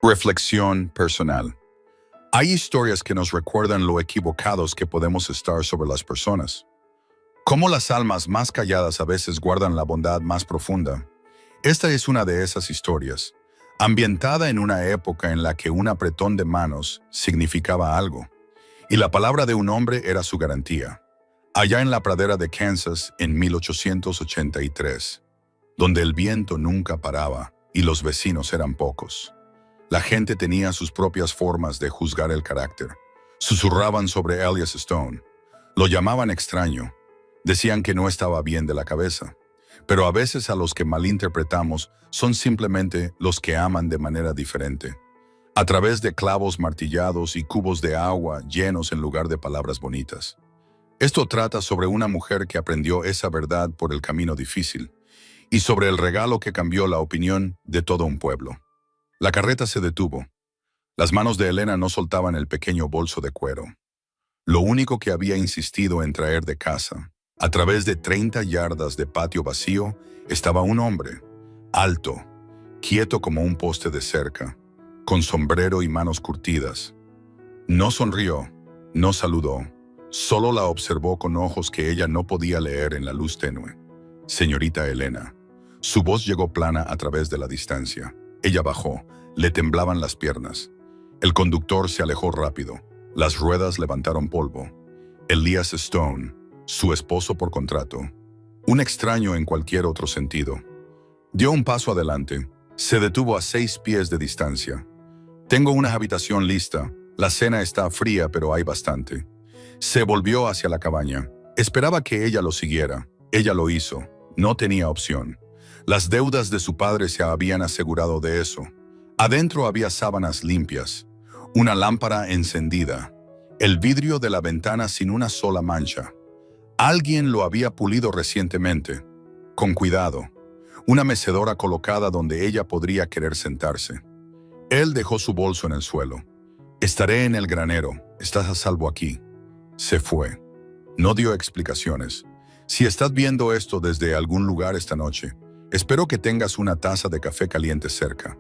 Reflexión personal. Hay historias que nos recuerdan lo equivocados que podemos estar sobre las personas. Cómo las almas más calladas a veces guardan la bondad más profunda. Esta es una de esas historias, ambientada en una época en la que un apretón de manos significaba algo, y la palabra de un hombre era su garantía. Allá en la pradera de Kansas en 1883, donde el viento nunca paraba y los vecinos eran pocos. La gente tenía sus propias formas de juzgar el carácter. Susurraban sobre Elias Stone. Lo llamaban extraño. Decían que no estaba bien de la cabeza. Pero a veces a los que malinterpretamos son simplemente los que aman de manera diferente. A través de clavos martillados y cubos de agua llenos en lugar de palabras bonitas. Esto trata sobre una mujer que aprendió esa verdad por el camino difícil y sobre el regalo que cambió la opinión de todo un pueblo. La carreta se detuvo. Las manos de Elena no soltaban el pequeño bolso de cuero. Lo único que había insistido en traer de casa, a través de 30 yardas de patio vacío, estaba un hombre, alto, quieto como un poste de cerca, con sombrero y manos curtidas. No sonrió, no saludó, solo la observó con ojos que ella no podía leer en la luz tenue. Señorita Elena. Su voz llegó plana a través de la distancia. Ella bajó, le temblaban las piernas. El conductor se alejó rápido. Las ruedas levantaron polvo. Elias Stone, su esposo por contrato, un extraño en cualquier otro sentido, dio un paso adelante. Se detuvo a 6 pies de distancia. Tengo una habitación lista. La cena está fría, pero hay bastante. Se volvió hacia la cabaña. Esperaba que ella lo siguiera. Ella lo hizo. No tenía opción. Las deudas de su padre se habían asegurado de eso. Adentro había sábanas limpias, una lámpara encendida, el vidrio de la ventana sin una sola mancha. Alguien lo había pulido recientemente, con cuidado. Una mecedora colocada donde ella podría querer sentarse. Él dejó su bolso en el suelo. Estaré en el granero, estás a salvo aquí. Se fue. No dio explicaciones. Si estás viendo esto desde algún lugar esta noche, espero que tengas una taza de café caliente cerca.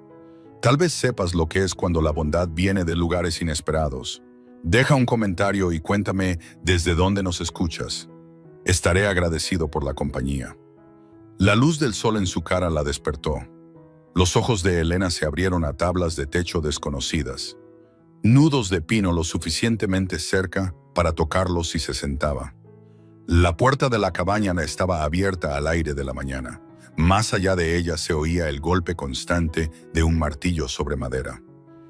Tal vez sepas lo que es cuando la bondad viene de lugares inesperados. Deja un comentario y cuéntame desde dónde nos escuchas. Estaré agradecido por la compañía. La luz del sol en su cara la despertó. Los ojos de Elena se abrieron a tablas de techo desconocidas. Nudos de pino lo suficientemente cerca para tocarlos si se sentaba. La puerta de la cabaña estaba abierta al aire de la mañana. Más allá de ella se oía el golpe constante de un martillo sobre madera.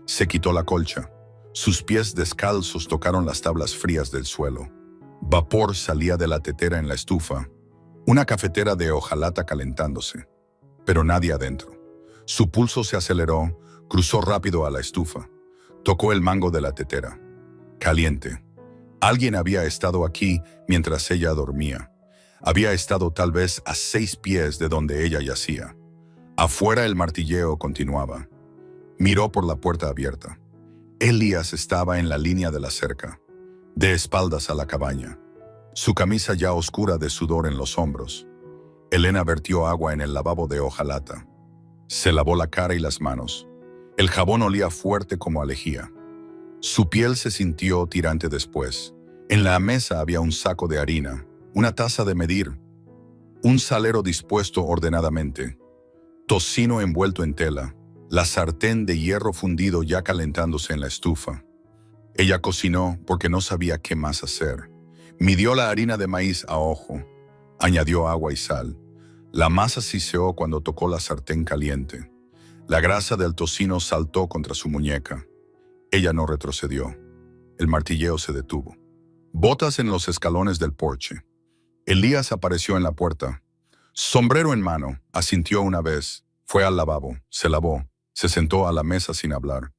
Se quitó la colcha. Sus pies descalzos tocaron las tablas frías del suelo. Vapor salía de la tetera en la estufa. Una cafetera de hojalata calentándose. Pero nadie adentro. Su pulso se aceleró, cruzó rápido a la estufa. Tocó el mango de la tetera. Caliente. Alguien había estado aquí mientras ella dormía. Había estado tal vez a 6 pies de donde ella yacía. Afuera el martilleo continuaba. Miró por la puerta abierta. Elias estaba en la línea de la cerca, de espaldas a la cabaña, su camisa ya oscura de sudor en los hombros. Elena vertió agua en el lavabo de hojalata. Se lavó la cara y las manos. El jabón olía fuerte como a lejía. Su piel se sintió tirante después. En la mesa había un saco de harina, una taza de medir, un salero dispuesto ordenadamente, tocino envuelto en tela, la sartén de hierro fundido ya calentándose en la estufa. Ella cocinó porque no sabía qué más hacer. Midió la harina de maíz a ojo, añadió agua y sal. La masa siseó cuando tocó la sartén caliente. La grasa del tocino saltó contra su muñeca. Ella no retrocedió. El martilleo se detuvo. Botas en los escalones del porche. Elías apareció en la puerta. Sombrero en mano, asintió una vez. Fue al lavabo, se lavó, se sentó a la mesa sin hablar.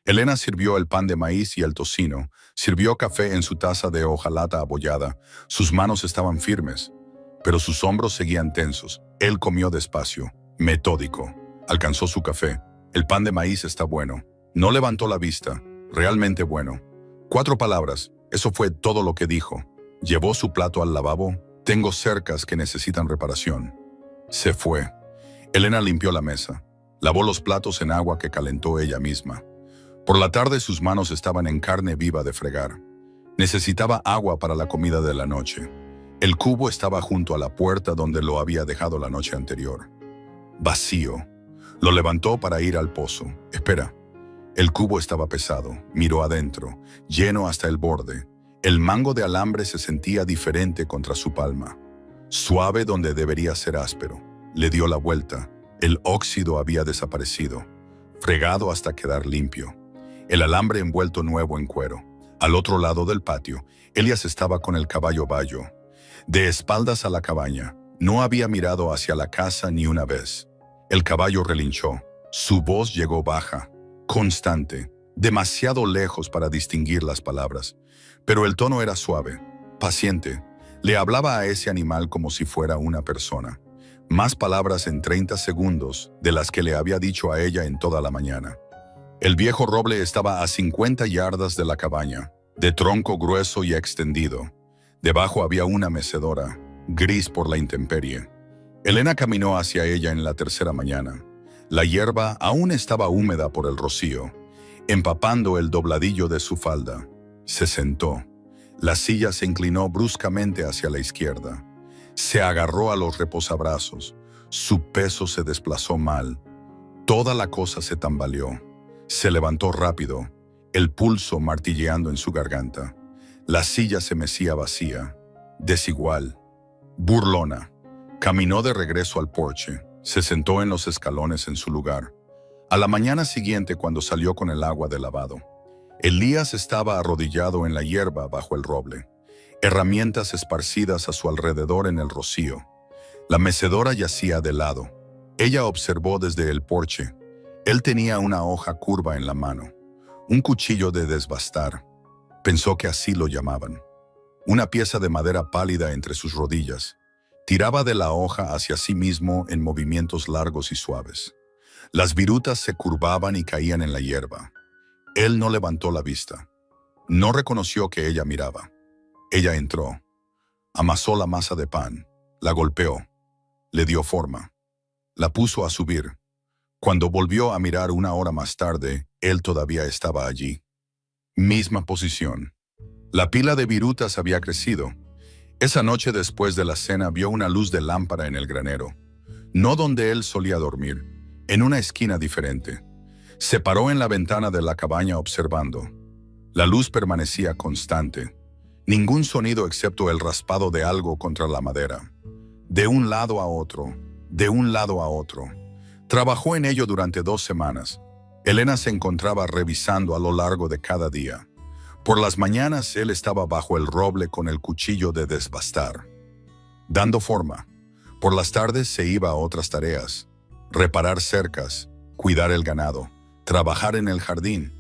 Elena sirvió el pan de maíz y el tocino, sirvió café en su taza de hojalata abollada. Sus manos estaban firmes, pero sus hombros seguían tensos. Él comió despacio, metódico. Alcanzó su café. El pan de maíz está bueno. No levantó la vista. Realmente bueno. 4 palabras. Eso fue todo lo que dijo. Llevó su plato al lavabo. Tengo cercas que necesitan reparación. Se fue. Elena limpió la mesa. Lavó los platos en agua que calentó ella misma. Por la tarde sus manos estaban en carne viva de fregar. Necesitaba agua para la comida de la noche. El cubo estaba junto a la puerta donde lo había dejado la noche anterior. Vacío. Lo levantó para ir al pozo. Espera. El cubo estaba pesado. Miró adentro, lleno hasta el borde. El mango de alambre se sentía diferente contra su palma. Suave donde debería ser áspero. Le dio la vuelta. El óxido había desaparecido. Fregado hasta quedar limpio. El alambre envuelto nuevo en cuero. Al otro lado del patio, Elías estaba con el caballo Bayo. De espaldas a la cabaña, no había mirado hacia la casa ni una vez. El caballo relinchó. Su voz llegó baja, constante, demasiado lejos para distinguir las palabras. Pero el tono era suave, paciente. Le hablaba a ese animal como si fuera una persona. Más palabras en 30 segundos de las que le había dicho a ella en toda la mañana. El viejo roble estaba a 50 yardas de la cabaña, de tronco grueso y extendido. Debajo había una mecedora, gris por la intemperie. Elena caminó hacia ella en la tercera mañana. La hierba aún estaba húmeda por el rocío, empapando el dobladillo de su falda. Se sentó. La silla se inclinó bruscamente hacia la izquierda. Se agarró a los reposabrazos. Su peso se desplazó mal. Toda la cosa se tambaleó. Se levantó rápido, el pulso martilleando en su garganta. La silla se mecía vacía, desigual, burlona. Caminó de regreso al porche. Se sentó en los escalones en su lugar. A la mañana siguiente, cuando salió con el agua de lavado, Elías estaba arrodillado en la hierba bajo el roble, herramientas esparcidas a su alrededor en el rocío. La mecedora yacía de lado. Ella observó desde el porche. Él tenía una hoja curva en la mano, un cuchillo de desbastar. Pensó que así lo llamaban. Una pieza de madera pálida entre sus rodillas. Tiraba de la hoja hacia sí mismo en movimientos largos y suaves. Las virutas se curvaban y caían en la hierba. Él no levantó la vista. No reconoció que ella miraba. Ella entró. Amasó la masa de pan. La golpeó. Le dio forma. La puso a subir. Cuando volvió a mirar una hora más tarde, él todavía estaba allí. Misma posición. La pila de virutas había crecido. Esa noche después de la cena vio una luz de lámpara en el granero. No donde él solía dormir, en una esquina diferente. Se paró en la ventana de la cabaña observando. La luz permanecía constante. Ningún sonido excepto el raspado de algo contra la madera. De un lado a otro, de un lado a otro. Trabajó en ello durante 2 semanas. Elena se encontraba revisando a lo largo de cada día. Por las mañanas él estaba bajo el roble con el cuchillo de desbastar, dando forma. Por las tardes se iba a otras tareas: reparar cercas, cuidar el ganado, trabajar en el jardín.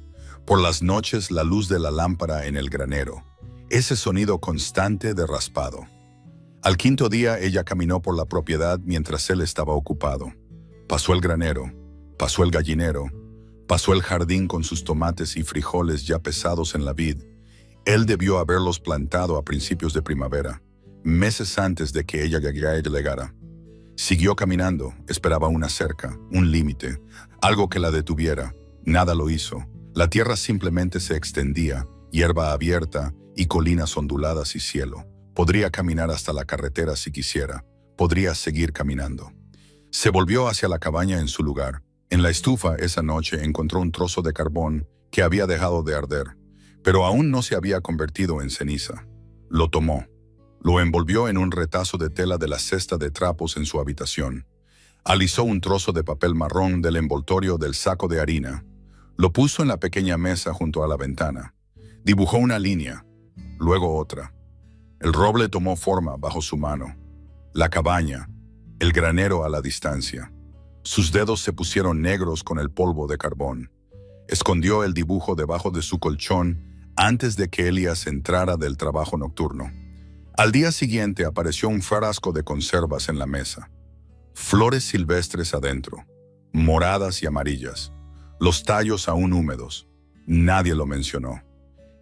Por las noches la luz de la lámpara en el granero, ese sonido constante de raspado. Al 5.º día ella caminó por la propiedad mientras él estaba ocupado. Pasó el granero, pasó el gallinero, pasó el jardín con sus tomates y frijoles ya pesados en la vid. Él debió haberlos plantado a principios de primavera, meses antes de que ella llegara. Siguió caminando, esperaba una cerca, un límite, algo que la detuviera. Nada lo hizo. La tierra simplemente se extendía, hierba abierta y colinas onduladas y cielo. Podría caminar hasta la carretera si quisiera. Podría seguir caminando. Se volvió hacia la cabaña en su lugar. En la estufa esa noche encontró un trozo de carbón que había dejado de arder, pero aún no se había convertido en ceniza. Lo tomó. Lo envolvió en un retazo de tela de la cesta de trapos en su habitación. Alisó un trozo de papel marrón del envoltorio del saco de harina. Lo puso en la pequeña mesa junto a la ventana. Dibujó una línea, luego otra. El roble tomó forma bajo su mano. La cabaña, el granero a la distancia. Sus dedos se pusieron negros con el polvo de carbón. Escondió el dibujo debajo de su colchón antes de que Elías entrara del trabajo nocturno. Al día siguiente apareció un frasco de conservas en la mesa. Flores silvestres adentro, moradas y amarillas. Los tallos aún húmedos. Nadie lo mencionó.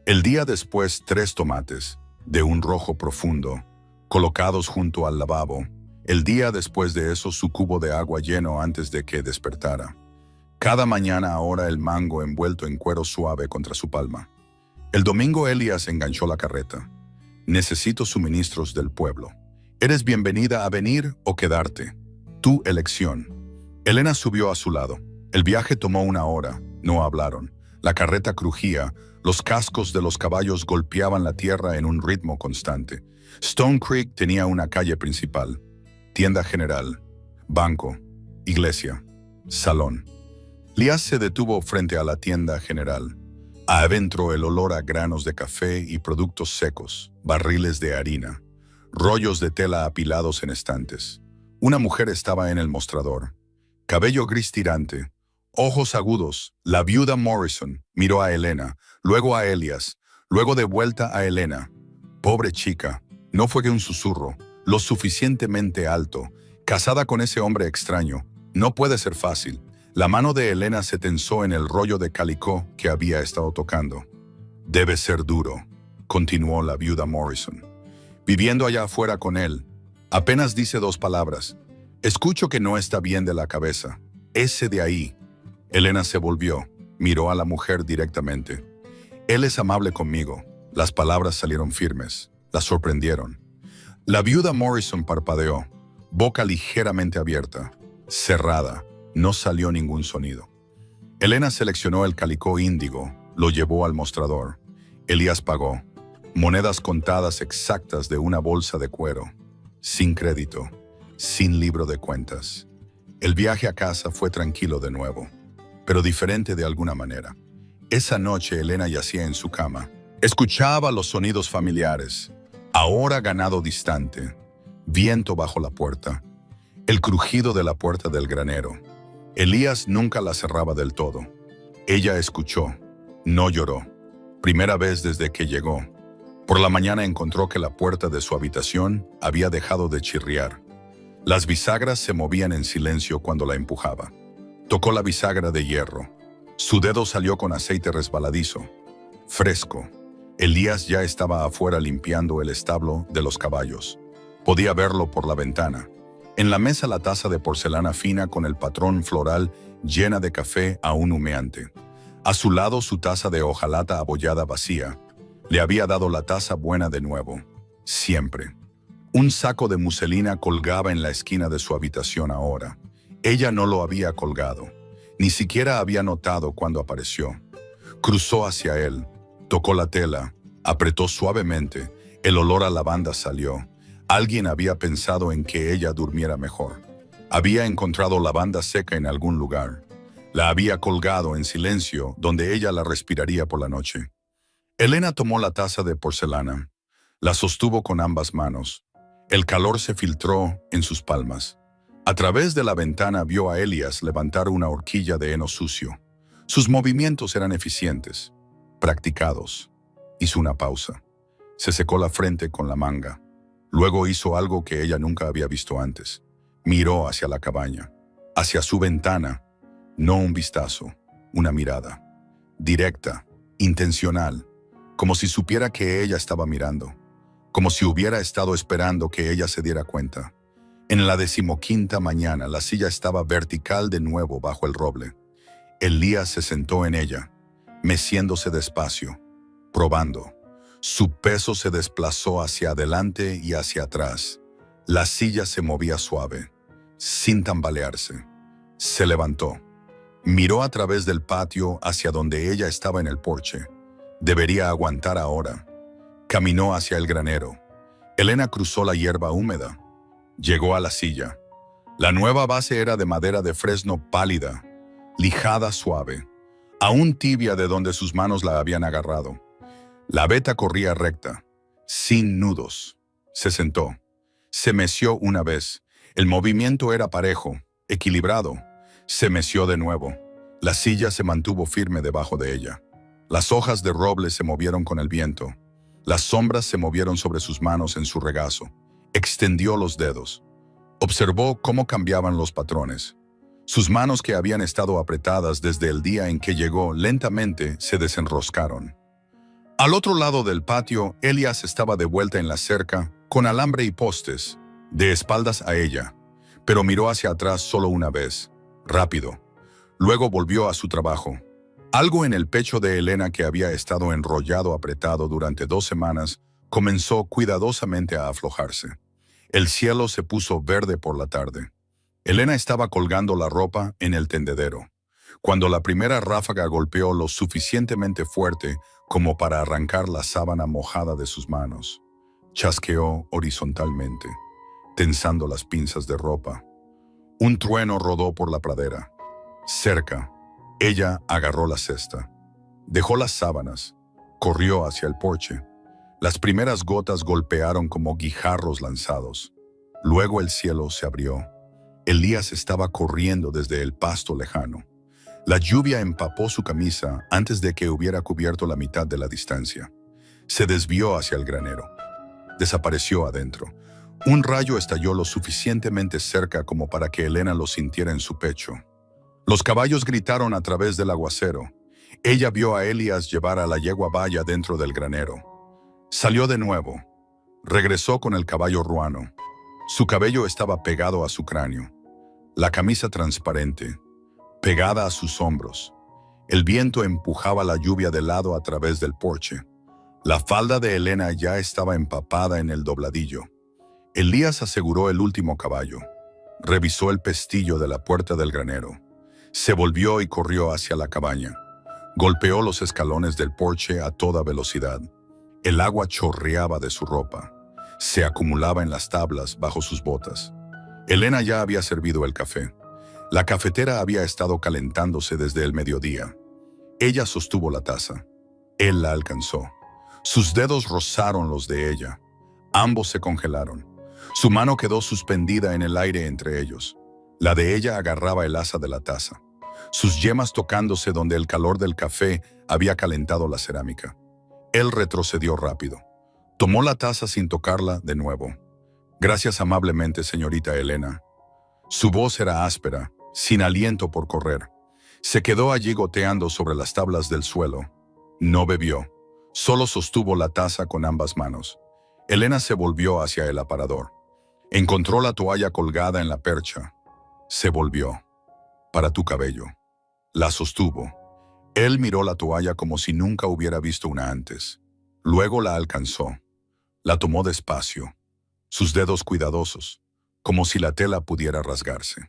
El día después 3 tomates, de un rojo profundo, colocados junto al lavabo. El día después de eso su cubo de agua lleno antes de que despertara. Cada mañana ahora el mango envuelto en cuero suave contra su palma. El domingo Elías enganchó la carreta. Necesito suministros del pueblo. Eres bienvenida a venir o quedarte. Tu elección. Elena subió a su lado. El viaje tomó 1 hora. No hablaron. La carreta crujía. Los cascos de los caballos golpeaban la tierra en un ritmo constante. Stone Creek tenía una calle principal. Tienda general. Banco. Iglesia. Salón. Elías se detuvo frente a la tienda general. Adentro el olor a granos de café y productos secos, barriles de harina, rollos de tela apilados en estantes. Una mujer estaba en el mostrador. Cabello gris tirante, ojos agudos. La viuda Morrison miró a Elena, luego a Elías, luego de vuelta a Elena. Pobre chica, no fue que un susurro, lo suficientemente alto, casada con ese hombre extraño. No puede ser fácil. La mano de Elena se tensó en el rollo de calicó que había estado tocando. Debe ser duro, continuó la viuda Morrison. Viviendo allá afuera con él, apenas dice 2 palabras. Escucho que no está bien de la cabeza. Ese de ahí. Elena se volvió, miró a la mujer directamente. Él es amable conmigo. Las palabras salieron firmes, la sorprendieron. La viuda Morrison parpadeó, boca ligeramente abierta, cerrada. No salió ningún sonido. Elena seleccionó el calicó índigo, lo llevó al mostrador. Elías pagó. Monedas contadas exactas de una bolsa de cuero. Sin crédito, sin libro de cuentas. El viaje a casa fue tranquilo de nuevo, pero diferente de alguna manera. Esa noche Elena yacía en su cama. Escuchaba los sonidos familiares. Ahora ganado distante. Viento bajo la puerta. El crujido de la puerta del granero. Elías nunca la cerraba del todo. Ella escuchó, no lloró. Primera vez desde que llegó. Por la mañana encontró que la puerta de su habitación había dejado de chirriar. Las bisagras se movían en silencio cuando la empujaba. Tocó la bisagra de hierro. Su dedo salió con aceite resbaladizo. Fresco. Elías ya estaba afuera limpiando el establo de los caballos. Podía verlo por la ventana. En la mesa la taza de porcelana fina con el patrón floral llena de café aún humeante. A su lado su taza de hojalata abollada vacía. Le había dado la taza buena de nuevo. Siempre. Un saco de muselina colgaba en la esquina de su habitación ahora. Ella no lo había colgado. Ni siquiera había notado cuando apareció. Cruzó hacia él. Tocó la tela. Apretó suavemente. El olor a lavanda salió. Alguien había pensado en que ella durmiera mejor. Había encontrado lavanda seca en algún lugar. La había colgado en silencio donde ella la respiraría por la noche. Elena tomó la taza de porcelana. La sostuvo con ambas manos. El calor se filtró en sus palmas. A través de la ventana vio a Elías levantar una horquilla de heno sucio. Sus movimientos eran eficientes, practicados. Hizo una pausa. Se secó la frente con la manga. Luego hizo algo que ella nunca había visto antes. Miró hacia la cabaña, hacia su ventana. No un vistazo, una mirada. Directa, intencional, como si supiera que ella estaba mirando. Como si hubiera estado esperando que ella se diera cuenta. En la 15ª mañana la silla estaba vertical de nuevo bajo el roble. Elías se sentó en ella, meciéndose despacio, probando. Su peso se desplazó hacia adelante y hacia atrás. La silla se movía suave, sin tambalearse. Se levantó. Miró a través del patio hacia donde ella estaba en el porche. Debería aguantar ahora. Caminó hacia el granero. Elena cruzó la hierba húmeda. Llegó a la silla. La nueva base era de madera de fresno pálida, lijada suave, aún tibia de donde sus manos la habían agarrado. La veta corría recta, sin nudos. Se sentó. Se meció una vez. El movimiento era parejo, equilibrado. Se meció de nuevo. La silla se mantuvo firme debajo de ella. Las hojas de roble se movieron con el viento. Las sombras se movieron sobre sus manos en su regazo. Extendió los dedos. Observó cómo cambiaban los patrones. Sus manos, que habían estado apretadas desde el día en que llegó, lentamente se desenroscaron. Al otro lado del patio, Elías estaba de vuelta en la cerca, con alambre y postes, de espaldas a ella, pero miró hacia atrás solo una vez, rápido. Luego volvió a su trabajo. Algo en el pecho de Elena, que había estado enrollado apretado durante 2 semanas, comenzó cuidadosamente a aflojarse. El cielo se puso verde por la tarde. Elena estaba colgando la ropa en el tendedero, cuando la primera ráfaga golpeó lo suficientemente fuerte como para arrancar la sábana mojada de sus manos. Chasqueó horizontalmente, tensando las pinzas de ropa. Un trueno rodó por la pradera. Cerca, ella agarró la cesta, dejó las sábanas, corrió hacia el porche. Las primeras gotas golpearon como guijarros lanzados. Luego el cielo se abrió. Elías estaba corriendo desde el pasto lejano. La lluvia empapó su camisa antes de que hubiera cubierto la mitad de la distancia. Se desvió hacia el granero. Desapareció adentro. Un rayo estalló lo suficientemente cerca como para que Elena lo sintiera en su pecho. Los caballos gritaron a través del aguacero. Ella vio a Elías llevar a la yegua Vaya dentro del granero. Salió de nuevo. Regresó con el caballo ruano. Su cabello estaba pegado a su cráneo. La camisa transparente, pegada a sus hombros. El viento empujaba la lluvia de lado a través del porche. La falda de Elena ya estaba empapada en el dobladillo. Elías aseguró el último caballo. Revisó el pestillo de la puerta del granero. Se volvió y corrió hacia la cabaña. Golpeó los escalones del porche a toda velocidad. El agua chorreaba de su ropa. Se acumulaba en las tablas bajo sus botas. Elena ya había servido el café. La cafetera había estado calentándose desde el mediodía. Ella sostuvo la taza. Él la alcanzó. Sus dedos rozaron los de ella. Ambos se congelaron. Su mano quedó suspendida en el aire entre ellos. La de ella agarraba el asa de la taza, sus yemas tocándose donde el calor del café había calentado la cerámica. Él retrocedió rápido. Tomó la taza sin tocarla de nuevo. Gracias amablemente, señorita Elena. Su voz era áspera, sin aliento por correr. Se quedó allí goteando sobre las tablas del suelo. No bebió. Solo sostuvo la taza con ambas manos. Elena se volvió hacia el aparador. Encontró la toalla colgada en la percha. Se volvió. Para tu cabello. La sostuvo. Él miró la toalla como si nunca hubiera visto una antes. Luego la alcanzó. La tomó despacio, sus dedos cuidadosos, como si la tela pudiera rasgarse.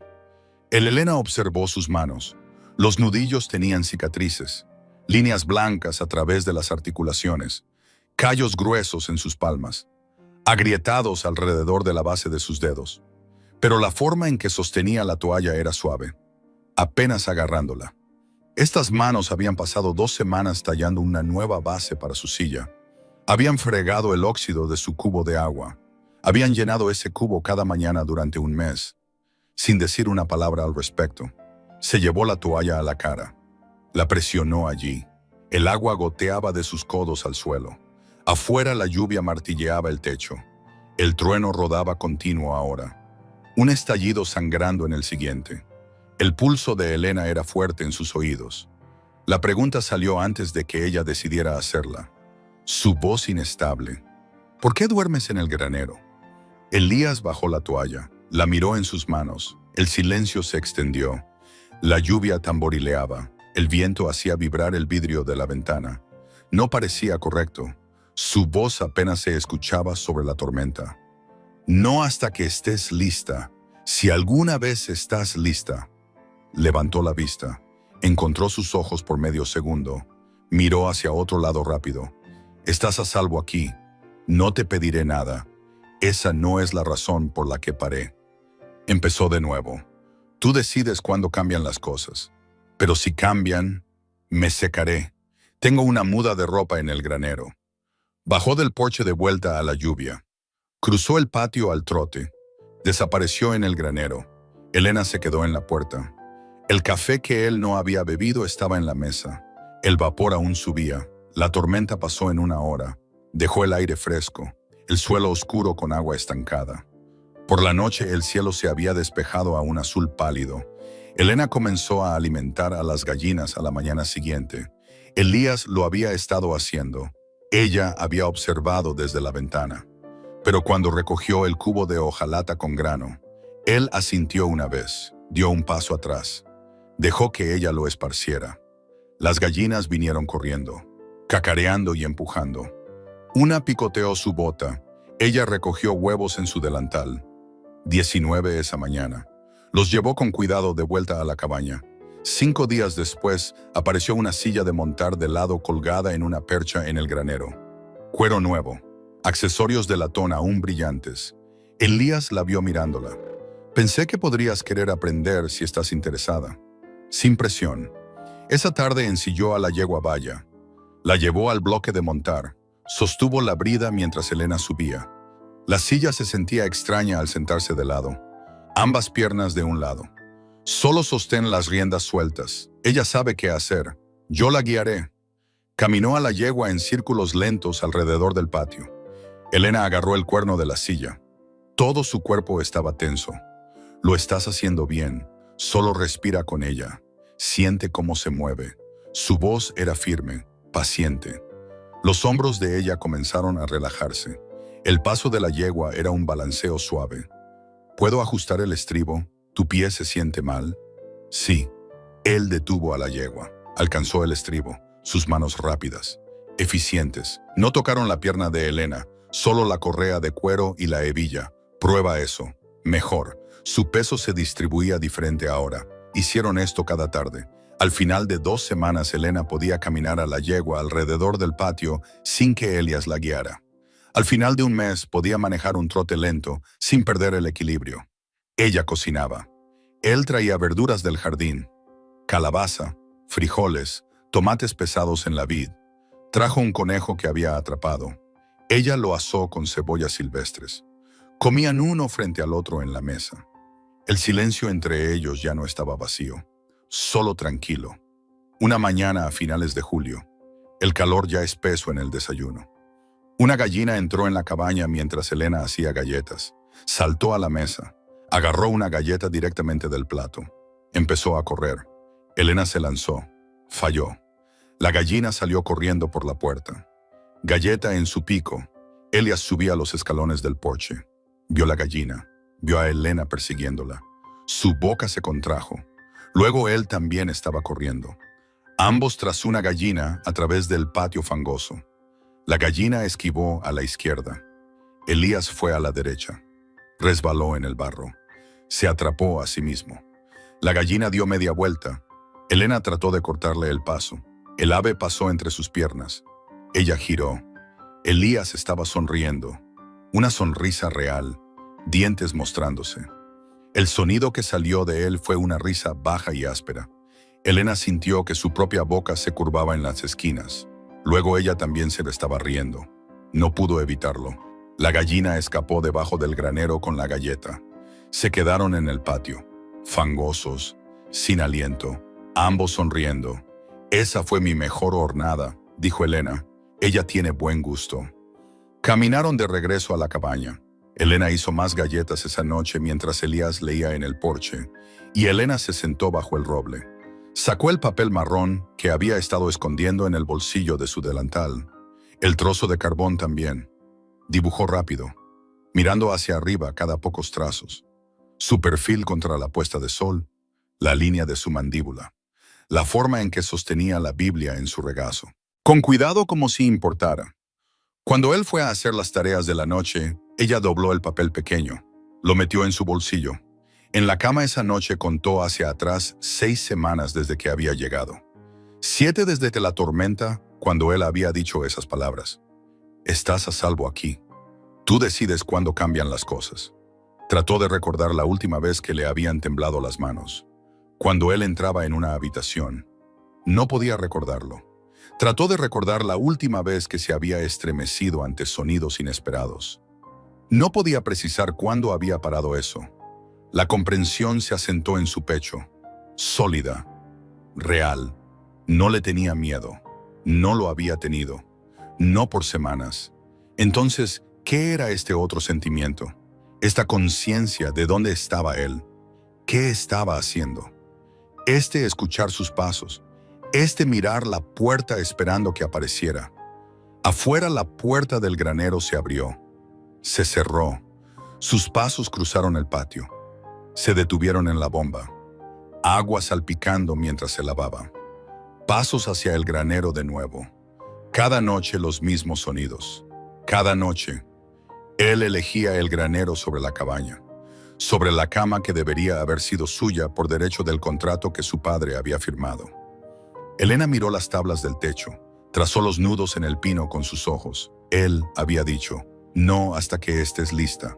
Elena observó sus manos. Los nudillos tenían cicatrices, líneas blancas a través de las articulaciones, callos gruesos en sus palmas, agrietados alrededor de la base de sus dedos. Pero la forma en que sostenía la toalla era suave, apenas agarrándola. Estas manos habían pasado 2 semanas tallando una nueva base para su silla. Habían fregado el óxido de su cubo de agua. Habían llenado ese cubo cada mañana durante un mes. Sin decir una palabra al respecto, se llevó la toalla a la cara. La presionó allí. El agua goteaba de sus codos al suelo. Afuera la lluvia martilleaba el techo. El trueno rodaba continuo ahora. Un estallido sangrando en el siguiente. El pulso de Elena era fuerte en sus oídos. La pregunta salió antes de que ella decidiera hacerla. Su voz inestable. ¿Por qué duermes en el granero? Elías bajó la toalla, la miró en sus manos. El silencio se extendió. La lluvia tamborileaba. El viento hacía vibrar el vidrio de la ventana. No parecía correcto. Su voz apenas se escuchaba sobre la tormenta. No hasta que estés lista. Si alguna vez estás lista. Levantó la vista. Encontró sus ojos por medio segundo. Miró hacia otro lado rápido. Estás a salvo aquí. No te pediré nada. Esa no es la razón por la que paré. Empezó de nuevo. Tú decides cuándo cambian las cosas. Pero si cambian, me secaré. Tengo una muda de ropa en el granero. Bajó del porche de vuelta a la lluvia. Cruzó el patio al trote. Desapareció en el granero. Elena se quedó en la puerta. El café que él no había bebido estaba en la mesa. El vapor aún subía. La tormenta pasó en 1 hora. Dejó el aire fresco, el suelo oscuro con agua estancada. Por la noche el cielo se había despejado a un azul pálido. Elena comenzó a alimentar a las gallinas a la mañana siguiente. Elías lo había estado haciendo. Ella había observado desde la ventana. Pero cuando recogió el cubo de hojalata con grano, él asintió una vez, dio un paso atrás. Dejó que ella lo esparciera. Las gallinas vinieron corriendo, cacareando y empujando. Una picoteó su bota. Ella recogió huevos en su delantal. 19 esa mañana. Los llevó con cuidado de vuelta a la cabaña. 5 días después, apareció una silla de montar de lado colgada en una percha en el granero. Cuero nuevo. Accesorios de latón aún brillantes. Elías la vio mirándola. Pensé que podrías querer aprender si estás interesada. Sin presión. Esa tarde ensilló a la yegua Vaya. La llevó al bloque de montar. Sostuvo la brida mientras Elena subía. La silla se sentía extraña al sentarse de lado. Ambas piernas de un lado. Solo sostén las riendas sueltas. Ella sabe qué hacer. Yo la guiaré. Caminó a la yegua en círculos lentos alrededor del patio. Elena agarró el cuerno de la silla. Todo su cuerpo estaba tenso. Lo estás haciendo bien. Solo respira con ella. Siente cómo se mueve. Su voz era firme, paciente. Los hombros de ella comenzaron a relajarse. El paso de la yegua era un balanceo suave. ¿Puedo ajustar el estribo? ¿Tu pie se siente mal? Sí. Él detuvo a la yegua. Alcanzó el estribo. Sus manos rápidas, eficientes. No tocaron la pierna de Elena, solo la correa de cuero y la hebilla. Prueba eso. Mejor. Su peso se distribuía diferente ahora. Hicieron esto cada tarde. Al final de 2 semanas, Elena podía caminar a la yegua alrededor del patio sin que Elías la guiara. Al final de un mes, podía manejar un trote lento sin perder el equilibrio. Ella cocinaba. Él traía verduras del jardín. Calabaza, frijoles, tomates pesados en la vid. Trajo un conejo que había atrapado. Ella lo asó con cebollas silvestres. Comían uno frente al otro en la mesa. El silencio entre ellos ya no estaba vacío, solo tranquilo. Una mañana a finales de julio, el calor ya espeso en el desayuno. Una gallina entró en la cabaña mientras Elena hacía galletas. Saltó a la mesa, agarró una galleta directamente del plato. Empezó a correr. Elena se lanzó. Falló. La gallina salió corriendo por la puerta. Galleta en su pico. Elías subía los escalones del porche. Vio la gallina. Vio a Elena persiguiéndola. Su boca se contrajo. Luego él también estaba corriendo. Ambos tras una gallina a través del patio fangoso. La gallina esquivó a la izquierda. Elías fue a la derecha. Resbaló en el barro. Se atrapó a sí mismo. La gallina dio media vuelta. Elena trató de cortarle el paso. El ave pasó entre sus piernas. Ella giró. Elías estaba sonriendo. Una sonrisa real, dientes mostrándose. El sonido que salió de él fue una risa baja y áspera. Elena sintió que su propia boca se curvaba en las esquinas. Luego ella también se le estaba riendo. No pudo evitarlo. La gallina escapó debajo del granero con la galleta. Se quedaron en el patio, fangosos, sin aliento, ambos sonriendo. Esa fue mi mejor hornada, dijo Elena. Ella tiene buen gusto. Caminaron de regreso a la cabaña. Elena hizo más galletas esa noche mientras Elías leía en el porche, y Elena se sentó bajo el roble. Sacó el papel marrón que había estado escondiendo en el bolsillo de su delantal. El trozo de carbón también. Dibujó rápido, mirando hacia arriba cada pocos trazos. Su perfil contra la puesta de sol, la línea de su mandíbula, la forma en que sostenía la Biblia en su regazo. Con cuidado como si importara. Cuando él fue a hacer las tareas de la noche, ella dobló el papel pequeño, lo metió en su bolsillo. En la cama esa noche contó hacia atrás 6 semanas desde que había llegado. 7 desde la tormenta, cuando él había dicho esas palabras. Estás a salvo aquí. Tú decides cuándo cambian las cosas. Trató de recordar la última vez que le habían temblado las manos. Cuando él entraba en una habitación. No podía recordarlo. Trató de recordar la última vez que se había estremecido ante sonidos inesperados. No podía precisar cuándo había parado eso. La comprensión se asentó en su pecho, sólida, real. No le tenía miedo, no lo había tenido, no por semanas. Entonces, ¿qué era este otro sentimiento? Esta conciencia de dónde estaba él, qué estaba haciendo. Escuchar sus pasos, mirar la puerta esperando que apareciera. Afuera la puerta del granero se abrió, se cerró. Sus pasos cruzaron el patio. Se detuvieron en la bomba. agua salpicando mientras se lavaba, pasos hacia el granero de nuevo. Cada noche los mismos sonidos. Cada noche, él elegía el granero sobre la cabaña, sobre la cama que debería haber sido suya por derecho del contrato que su padre había firmado. Elena miró las tablas del techo, trazó los nudos en el pino con sus ojos. Él había dicho, no hasta que estés lista.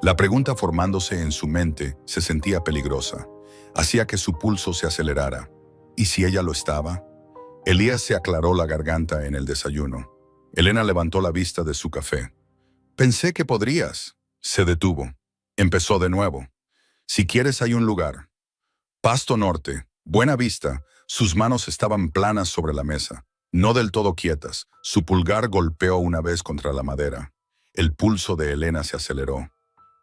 La pregunta formándose en su mente se sentía peligrosa. Hacía que su pulso se acelerara. ¿Y si ella lo estaba? Elías se aclaró la garganta en el desayuno. Elena levantó la vista de su café. Pensé que podrías. Se detuvo. Empezó de nuevo. Si quieres hay un lugar. Pasto Norte, Buena Vista. Sus manos estaban planas sobre la mesa, no del todo quietas. Su pulgar golpeó una vez contra la madera. El pulso de Elena se aceleró.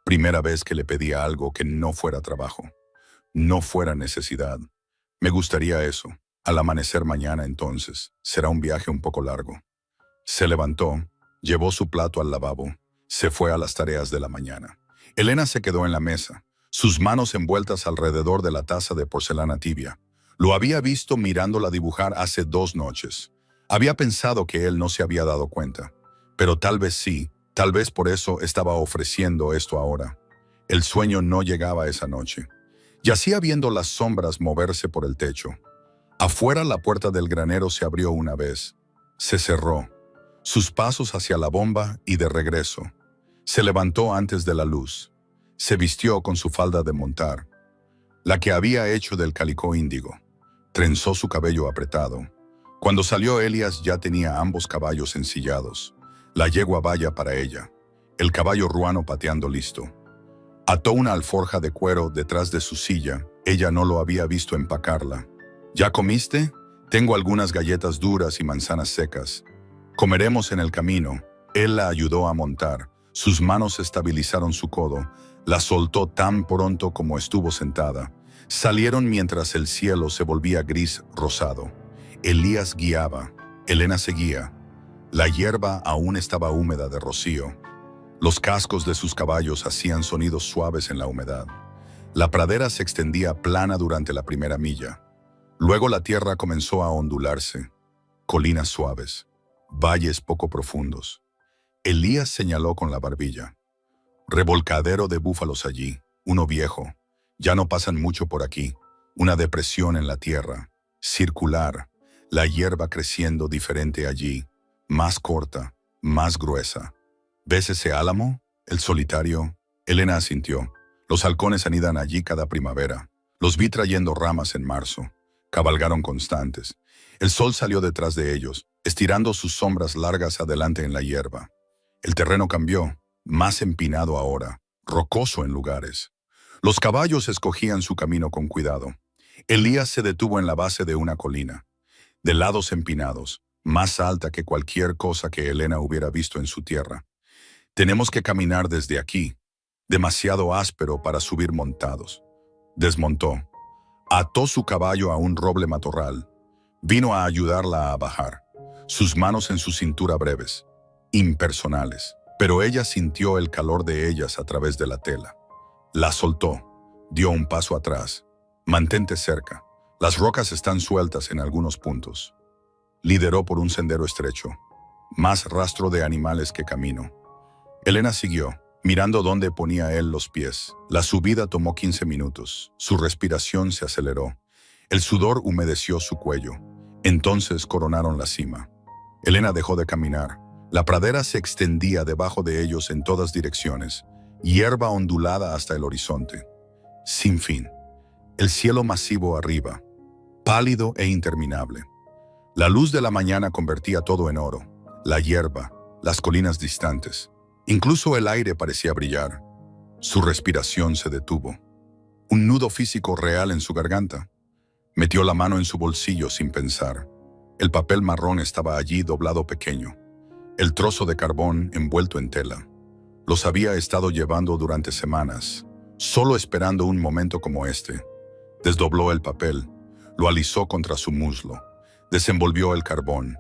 Primera vez que le pedía algo que no fuera trabajo, no fuera necesidad. Me gustaría eso. Al amanecer mañana entonces, será un viaje un poco largo. Se levantó, llevó su plato al lavabo, se fue a las tareas de la mañana. Elena se quedó en la mesa, sus manos envueltas alrededor de la taza de porcelana tibia. Lo había visto mirándola dibujar hace 2 noches. Había pensado que él no se había dado cuenta, pero tal vez sí, tal vez por eso estaba ofreciendo esto ahora. El sueño no llegaba esa noche. Yacía viendo las sombras moverse por el techo. Afuera la puerta del granero se abrió una vez. Se cerró. Sus pasos hacia la bomba y de regreso. Se levantó antes de la luz. Se vistió con su falda de montar, la que había hecho del calicó índigo. Trenzó su cabello apretado. Cuando salió Elías ya tenía ambos caballos ensillados. La yegua vaya para ella. El caballo ruano pateando listo. Ató una alforja de cuero detrás de su silla. Ella no lo había visto empacarla. ¿Ya comiste? Tengo algunas galletas duras y manzanas secas. Comeremos en el camino. Él la ayudó a montar. Sus manos estabilizaron su codo. La soltó tan pronto como estuvo sentada. Salieron mientras el cielo se volvía gris rosado. Elías guiaba. Elena seguía. La hierba aún estaba húmeda de rocío. Los cascos de sus caballos hacían sonidos suaves en la humedad. La pradera se extendía plana durante la primera milla. Luego la tierra comenzó a ondularse. Colinas suaves. Valles poco profundos. Elías señaló con la barbilla. Revolcadero de búfalos allí, uno viejo. Ya no pasan mucho por aquí. Una depresión en la tierra. Circular. La hierba creciendo diferente allí. Más corta, más gruesa. ¿Ves ese álamo? El solitario. Elena asintió. Los halcones anidan allí cada primavera. Los vi trayendo ramas en marzo. Cabalgaron constantes. El sol salió detrás de ellos, estirando sus sombras largas adelante en la hierba. El terreno cambió, más empinado ahora, rocoso en lugares. Los caballos escogían su camino con cuidado. Elías se detuvo en la base de una colina, de lados empinados, más alta que cualquier cosa que Elena hubiera visto en su tierra. Tenemos que caminar desde aquí, demasiado áspero para subir montados. Desmontó. Ató su caballo a un roble matorral. Vino a ayudarla a bajar, sus manos en su cintura breves, impersonales, pero ella sintió el calor de ellas a través de la tela. La soltó, dio un paso atrás. Mantente cerca, las rocas están sueltas en algunos puntos. Lideró por un sendero estrecho, más rastro de animales que camino. Elena siguió, mirando dónde ponía él los pies. La subida tomó 15 minutos, su respiración se aceleró. El sudor humedeció su cuello. Entonces coronaron la cima. Elena dejó de caminar. La pradera se extendía debajo de ellos en todas direcciones, hierba ondulada hasta el horizonte. Sin fin. El cielo masivo arriba, pálido e interminable. La luz de la mañana convertía todo en oro. La hierba, las colinas distantes. Incluso el aire parecía brillar. Su respiración se detuvo. Un nudo físico real en su garganta. Metió la mano en su bolsillo sin pensar. El papel marrón estaba allí doblado pequeño. El trozo de carbón envuelto en tela. Los había estado llevando durante semanas, solo esperando un momento como este. Desdobló el papel, lo alisó contra su muslo, desenvolvió el carbón.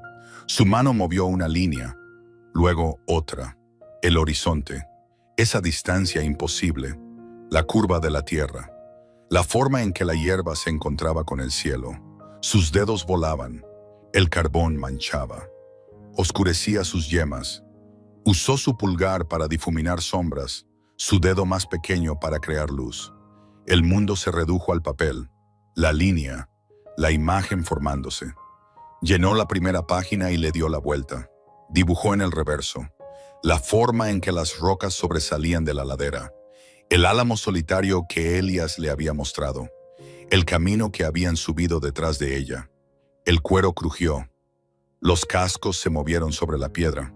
Su mano movió una línea, luego otra. El horizonte, esa distancia imposible, la curva de la tierra. la forma en que la hierba se encontraba con el cielo. Sus dedos volaban, el carbón manchaba, oscurecía sus yemas. Usó su pulgar para difuminar sombras, su dedo más pequeño para crear luz. El mundo se redujo al papel, la línea, la imagen formándose. Llenó la primera página y le dio la vuelta. Dibujó en el reverso, la forma en que las rocas sobresalían de la ladera, el álamo solitario que Elías le había mostrado, el camino que habían subido detrás de ella. El cuero crujió, los cascos se movieron sobre la piedra.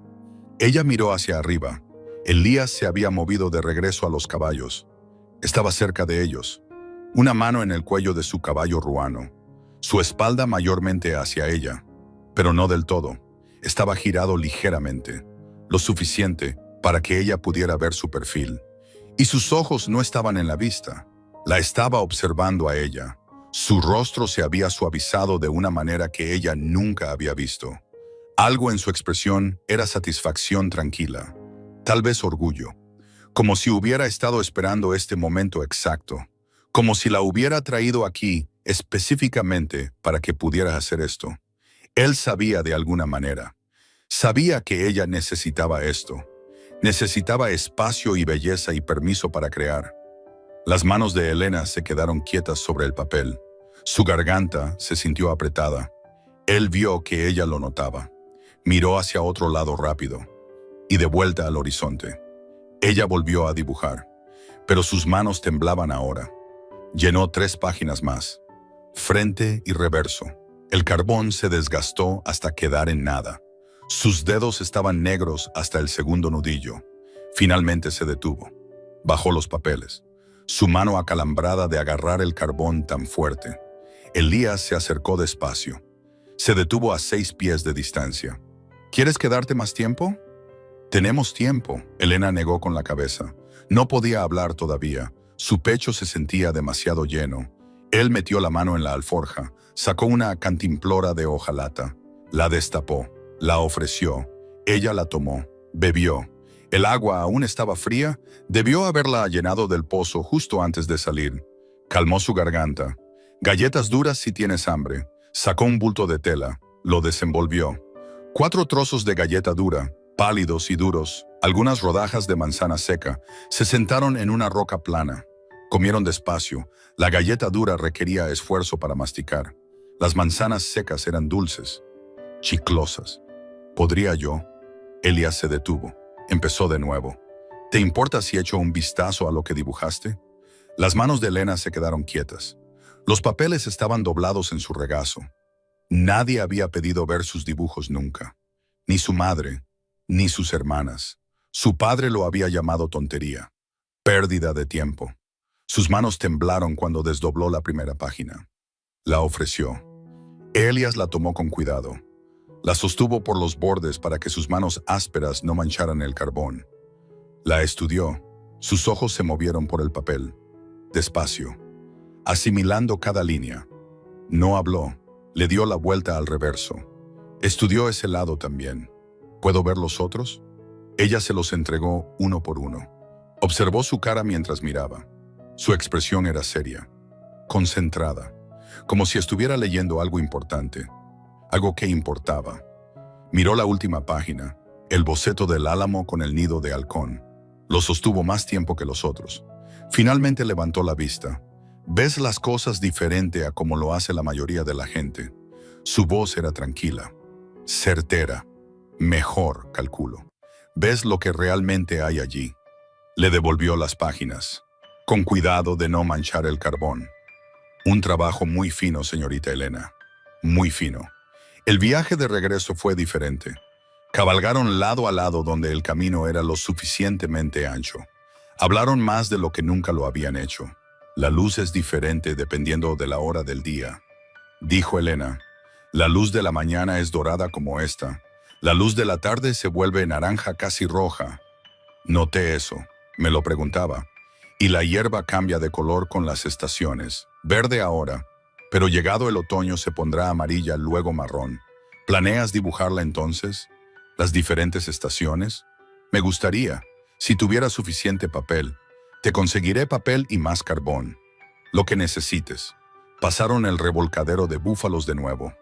Ella miró hacia arriba. Elías se había movido de regreso a los caballos. Estaba cerca de ellos, una mano en el cuello de su caballo ruano, su espalda mayormente hacia ella, pero no del todo. Estaba girado ligeramente, lo suficiente para que ella pudiera ver su perfil. Y sus ojos no estaban en la vista, la estaba observando a ella. Su rostro se había suavizado de una manera que ella nunca había visto. Algo en su expresión era satisfacción tranquila, tal vez orgullo, como si hubiera estado esperando este momento exacto, como si la hubiera traído aquí específicamente para que pudiera hacer esto. Él sabía de alguna manera, sabía que ella necesitaba esto, necesitaba espacio y belleza y permiso para crear. Las manos de Elena se quedaron quietas sobre el papel. Su garganta se sintió apretada. Él vio que ella lo notaba. Miró hacia otro lado rápido y de vuelta al horizonte. Ella volvió a dibujar, pero sus manos temblaban ahora. Llenó 3 páginas más, frente y reverso. El carbón se desgastó hasta quedar en nada. Sus dedos estaban negros hasta el segundo nudillo. Finalmente se detuvo. Bajó los papeles, su mano acalambrada de agarrar el carbón tan fuerte. Elías se acercó despacio. Se detuvo a 6 pies de distancia. ¿Quieres quedarte más tiempo? Tenemos tiempo, Elena negó con la cabeza. No podía hablar todavía. Su pecho se sentía demasiado lleno. Él metió la mano en la alforja, sacó una cantimplora de hojalata, la destapó, la ofreció. Ella la tomó, bebió. El agua aún estaba fría, debió haberla llenado del pozo justo antes de salir. Calmó su garganta. Galletas duras si tienes hambre. Sacó un bulto de tela, lo desenvolvió. 4 trozos de galleta dura, pálidos y duros, algunas rodajas de manzana seca, se sentaron en una roca plana. Comieron despacio. La galleta dura requería esfuerzo para masticar. Las manzanas secas eran dulces, chiclosas. ¿Podría yo? Elías se detuvo. Empezó de nuevo. ¿Te importa si echo un vistazo a lo que dibujaste? Las manos de Elena se quedaron quietas. Los papeles estaban doblados en su regazo. Nadie había pedido ver sus dibujos nunca. Ni su madre, ni sus hermanas. Su padre lo había llamado tontería, pérdida de tiempo. Sus manos temblaron cuando desdobló la primera página. La ofreció. Elías la tomó con cuidado. La sostuvo por los bordes para que sus manos ásperas no mancharan el carbón. La estudió. Sus ojos se movieron por el papel, despacio, asimilando cada línea. No habló. Le dio la vuelta al reverso. Estudió ese lado también. ¿Puedo ver los otros? Ella se los entregó uno por uno. Observó su cara mientras miraba. Su expresión era seria, concentrada, como si estuviera leyendo algo importante, algo que importaba. Miró la última página, el boceto del álamo con el nido de halcón. Lo sostuvo más tiempo que los otros. Finalmente levantó la vista. Ves las cosas diferente a como lo hace la mayoría de la gente. Su voz era tranquila, certera, mejor, calculo. Ves lo que realmente hay allí. Le devolvió las páginas, con cuidado de no manchar el carbón. Un trabajo muy fino, señorita Elena, muy fino. El viaje de regreso fue diferente. Cabalgaron lado a lado donde el camino era lo suficientemente ancho. Hablaron más de lo que nunca lo habían hecho. La luz es diferente dependiendo de la hora del día, dijo Elena. La luz de la mañana es dorada como esta. La luz de la tarde se vuelve naranja casi roja. Noté eso, me lo preguntaba. Y la hierba cambia de color con las estaciones. Verde ahora, pero llegado el otoño se pondrá amarilla, luego marrón. ¿Planeas dibujarla entonces? ¿Las diferentes estaciones? Me gustaría, si tuviera suficiente papel. Te conseguiré papel y más carbón. Lo que necesites. Pasaron el revolcadero de búfalos de nuevo.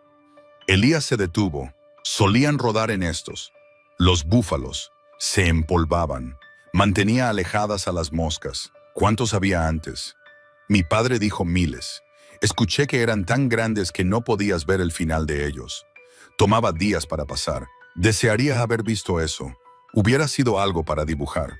Elías se detuvo. Solían rodar en estos. Los búfalos se empolvaban. Mantenía alejadas a las moscas. ¿Cuántos había antes? Mi padre dijo miles. Escuché que eran tan grandes que no podías ver el final de ellos. Tomaba días para pasar. Desearía haber visto eso. Hubiera sido algo para dibujar.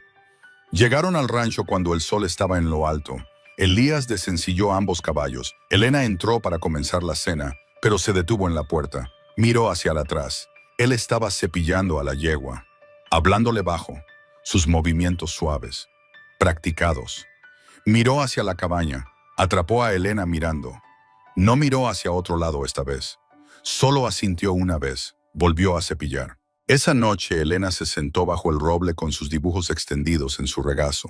Llegaron al rancho cuando el sol estaba en lo alto. Elías desencilló ambos caballos. Elena entró para comenzar la cena, pero se detuvo en la puerta. Miró hacia atrás. Él estaba cepillando a la yegua, hablándole bajo, sus movimientos suaves, practicados. Miró hacia la cabaña. Atrapó a Elena mirando. No miró hacia otro lado esta vez. Solo asintió una vez. Volvió a cepillar. Esa noche Elena se sentó bajo el roble con sus dibujos extendidos en su regazo,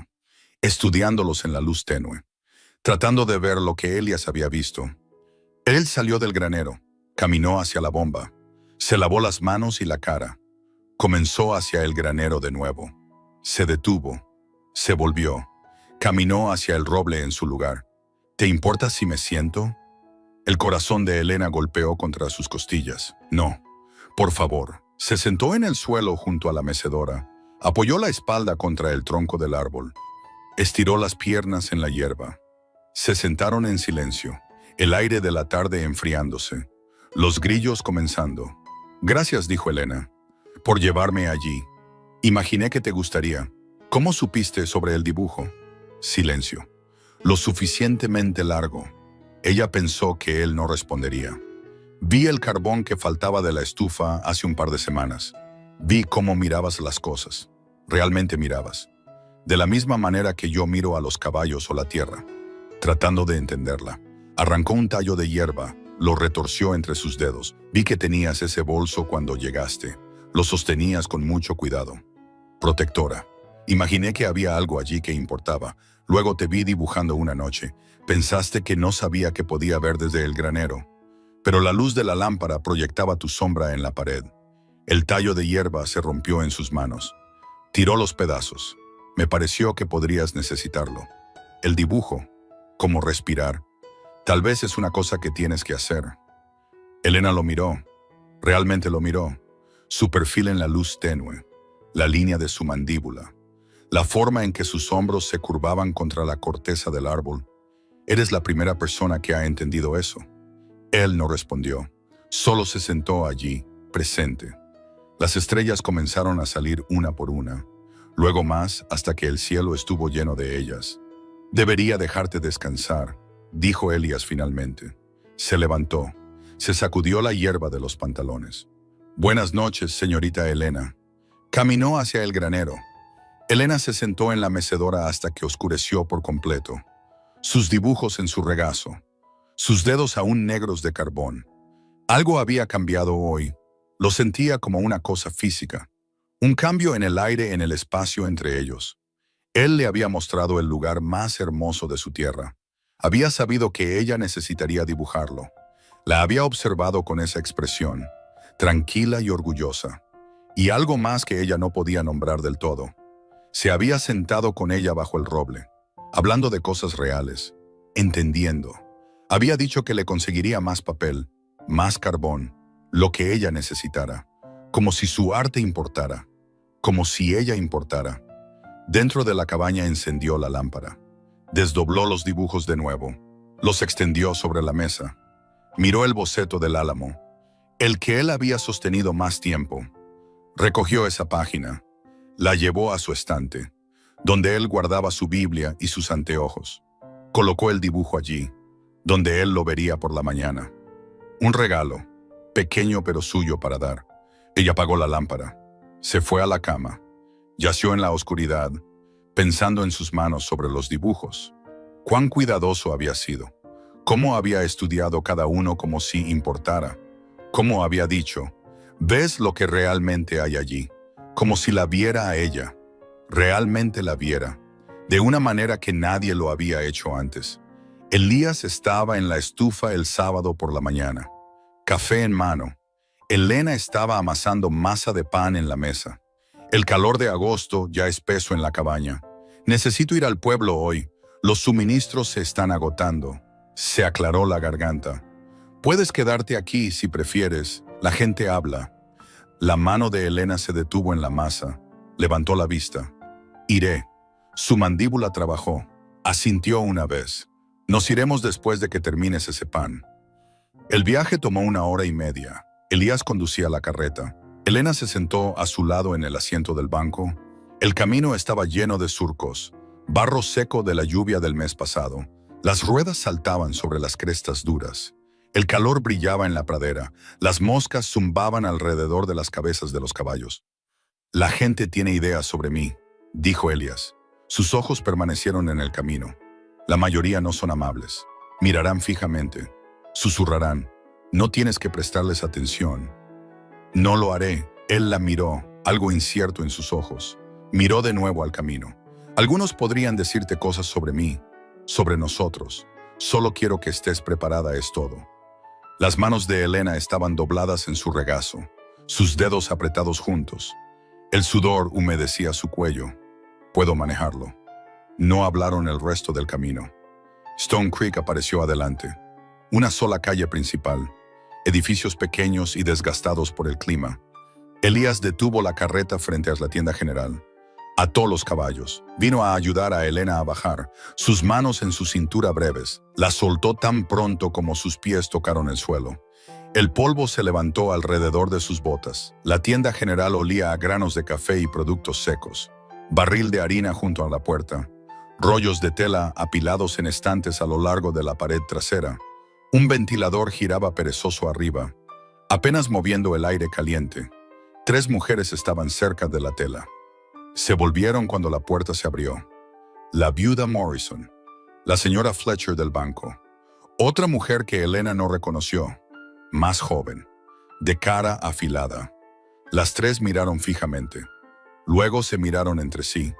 estudiándolos en la luz tenue, tratando de ver lo que Elías había visto. Él salió del granero, caminó hacia la bomba, se lavó las manos y la cara, comenzó hacia el granero de nuevo. Se detuvo, se volvió, caminó hacia el roble en su lugar. ¿Te importa si me siento? El corazón de Elena golpeó contra sus costillas. No, por favor. Se sentó en el suelo junto a la mecedora, apoyó la espalda contra el tronco del árbol, estiró las piernas en la hierba. Se sentaron en silencio, el aire de la tarde enfriándose, los grillos comenzando. Gracias, dijo Elena, por llevarme allí. Imaginé que te gustaría. ¿Cómo supiste sobre el dibujo? Silencio. Lo suficientemente largo. Ella pensó que él no respondería. Vi el carbón que faltaba de la estufa hace un par de semanas. Vi cómo mirabas las cosas. Realmente mirabas. De la misma manera que yo miro a los caballos o la tierra, tratando de entenderla. Arrancó un tallo de hierba, lo retorció entre sus dedos. Vi que tenías ese bolso cuando llegaste. Lo sostenías con mucho cuidado. Protectora. Imaginé que había algo allí que importaba. Luego te vi dibujando una noche. Pensaste que no sabía que podía ver desde el granero. Pero la luz de la lámpara proyectaba tu sombra en la pared. El tallo de hierba se rompió en sus manos. Tiró los pedazos. Me pareció que podrías necesitarlo. El dibujo, como respirar, tal vez es una cosa que tienes que hacer. Elena lo miró. Realmente lo miró. Su perfil en la luz tenue, la línea de su mandíbula, la forma en que sus hombros se curvaban contra la corteza del árbol. Eres la primera persona que ha entendido eso. Él no respondió, solo se sentó allí, presente. Las estrellas comenzaron a salir una por una, luego más hasta que el cielo estuvo lleno de ellas. Debería dejarte descansar, dijo Elías finalmente. Se levantó, se sacudió la hierba de los pantalones. Buenas noches, señorita Elena. Caminó hacia el granero. Elena se sentó en la mecedora hasta que oscureció por completo. Sus dibujos en su regazo. Sus dedos aún negros de carbón. Algo había cambiado hoy. Lo sentía como una cosa física. Un cambio en el aire, en el espacio entre ellos. Él le había mostrado el lugar más hermoso de su tierra. Había sabido que ella necesitaría dibujarlo. La había observado con esa expresión, tranquila y orgullosa. Y algo más que ella no podía nombrar del todo. Se había sentado con ella bajo el roble, hablando de cosas reales, entendiendo. Había dicho que le conseguiría más papel, más carbón, lo que ella necesitara, como si su arte importara, como si ella importara. Dentro de la cabaña encendió la lámpara, desdobló los dibujos de nuevo, los extendió sobre la mesa, miró el boceto del álamo, el que él había sostenido más tiempo. Recogió esa página, la llevó a su estante, donde él guardaba su Biblia y sus anteojos. Colocó el dibujo allí, donde él lo vería por la mañana. Un regalo, pequeño pero suyo para dar. Ella apagó la lámpara, se fue a la cama, yació en la oscuridad, pensando en sus manos sobre los dibujos. Cuán cuidadoso había sido, cómo había estudiado cada uno como si importara, cómo había dicho, ves lo que realmente hay allí, como si la viera a ella, realmente la viera, de una manera que nadie lo había hecho antes. Elías estaba en la estufa el sábado por la mañana, café en mano. Elena estaba amasando masa de pan en la mesa. El calor de agosto ya espeso en la cabaña. Necesito ir al pueblo hoy. Los suministros se están agotando. Se aclaró la garganta. Puedes quedarte aquí si prefieres. La gente habla. La mano de Elena se detuvo en la masa. Levantó la vista. Iré. Su mandíbula trabajó. Asintió una vez. Nos iremos después de que termines ese pan. El viaje tomó 1 hora y media. Elías conducía la carreta. Elena se sentó a su lado en el asiento del banco. El camino estaba lleno de surcos, barro seco de la lluvia del mes pasado. Las ruedas saltaban sobre las crestas duras. El calor brillaba en la pradera. Las moscas zumbaban alrededor de las cabezas de los caballos. La gente tiene ideas sobre mí, dijo Elías. Sus ojos permanecieron en el camino. La mayoría no son amables. Mirarán fijamente. Susurrarán. No tienes que prestarles atención. No lo haré. Él la miró, algo incierto en sus ojos. Miró de nuevo al camino. Algunos podrían decirte cosas sobre mí, sobre nosotros. Solo quiero que estés preparada, es todo. Las manos de Elena estaban dobladas en su regazo, sus dedos apretados juntos. El sudor humedecía su cuello. Puedo manejarlo. No hablaron el resto del camino. Stone Creek apareció adelante. Una sola calle principal. Edificios pequeños y desgastados por el clima. Elías detuvo la carreta frente a la tienda general. Ató los caballos. Vino a ayudar a Elena a bajar, sus manos en su cintura breves. La soltó tan pronto como sus pies tocaron el suelo. El polvo se levantó alrededor de sus botas. La tienda general olía a granos de café y productos secos. Barril de harina junto a la puerta. Rollos de tela apilados en estantes a lo largo de la pared trasera. Un ventilador giraba perezoso arriba, apenas moviendo el aire caliente. 3 mujeres estaban cerca de la tela. Se volvieron cuando la puerta se abrió. La viuda Morrison, la señora Fletcher del banco. Otra mujer que Elena no reconoció, más joven, de cara afilada. Las 3 miraron fijamente. Luego se miraron entre sí.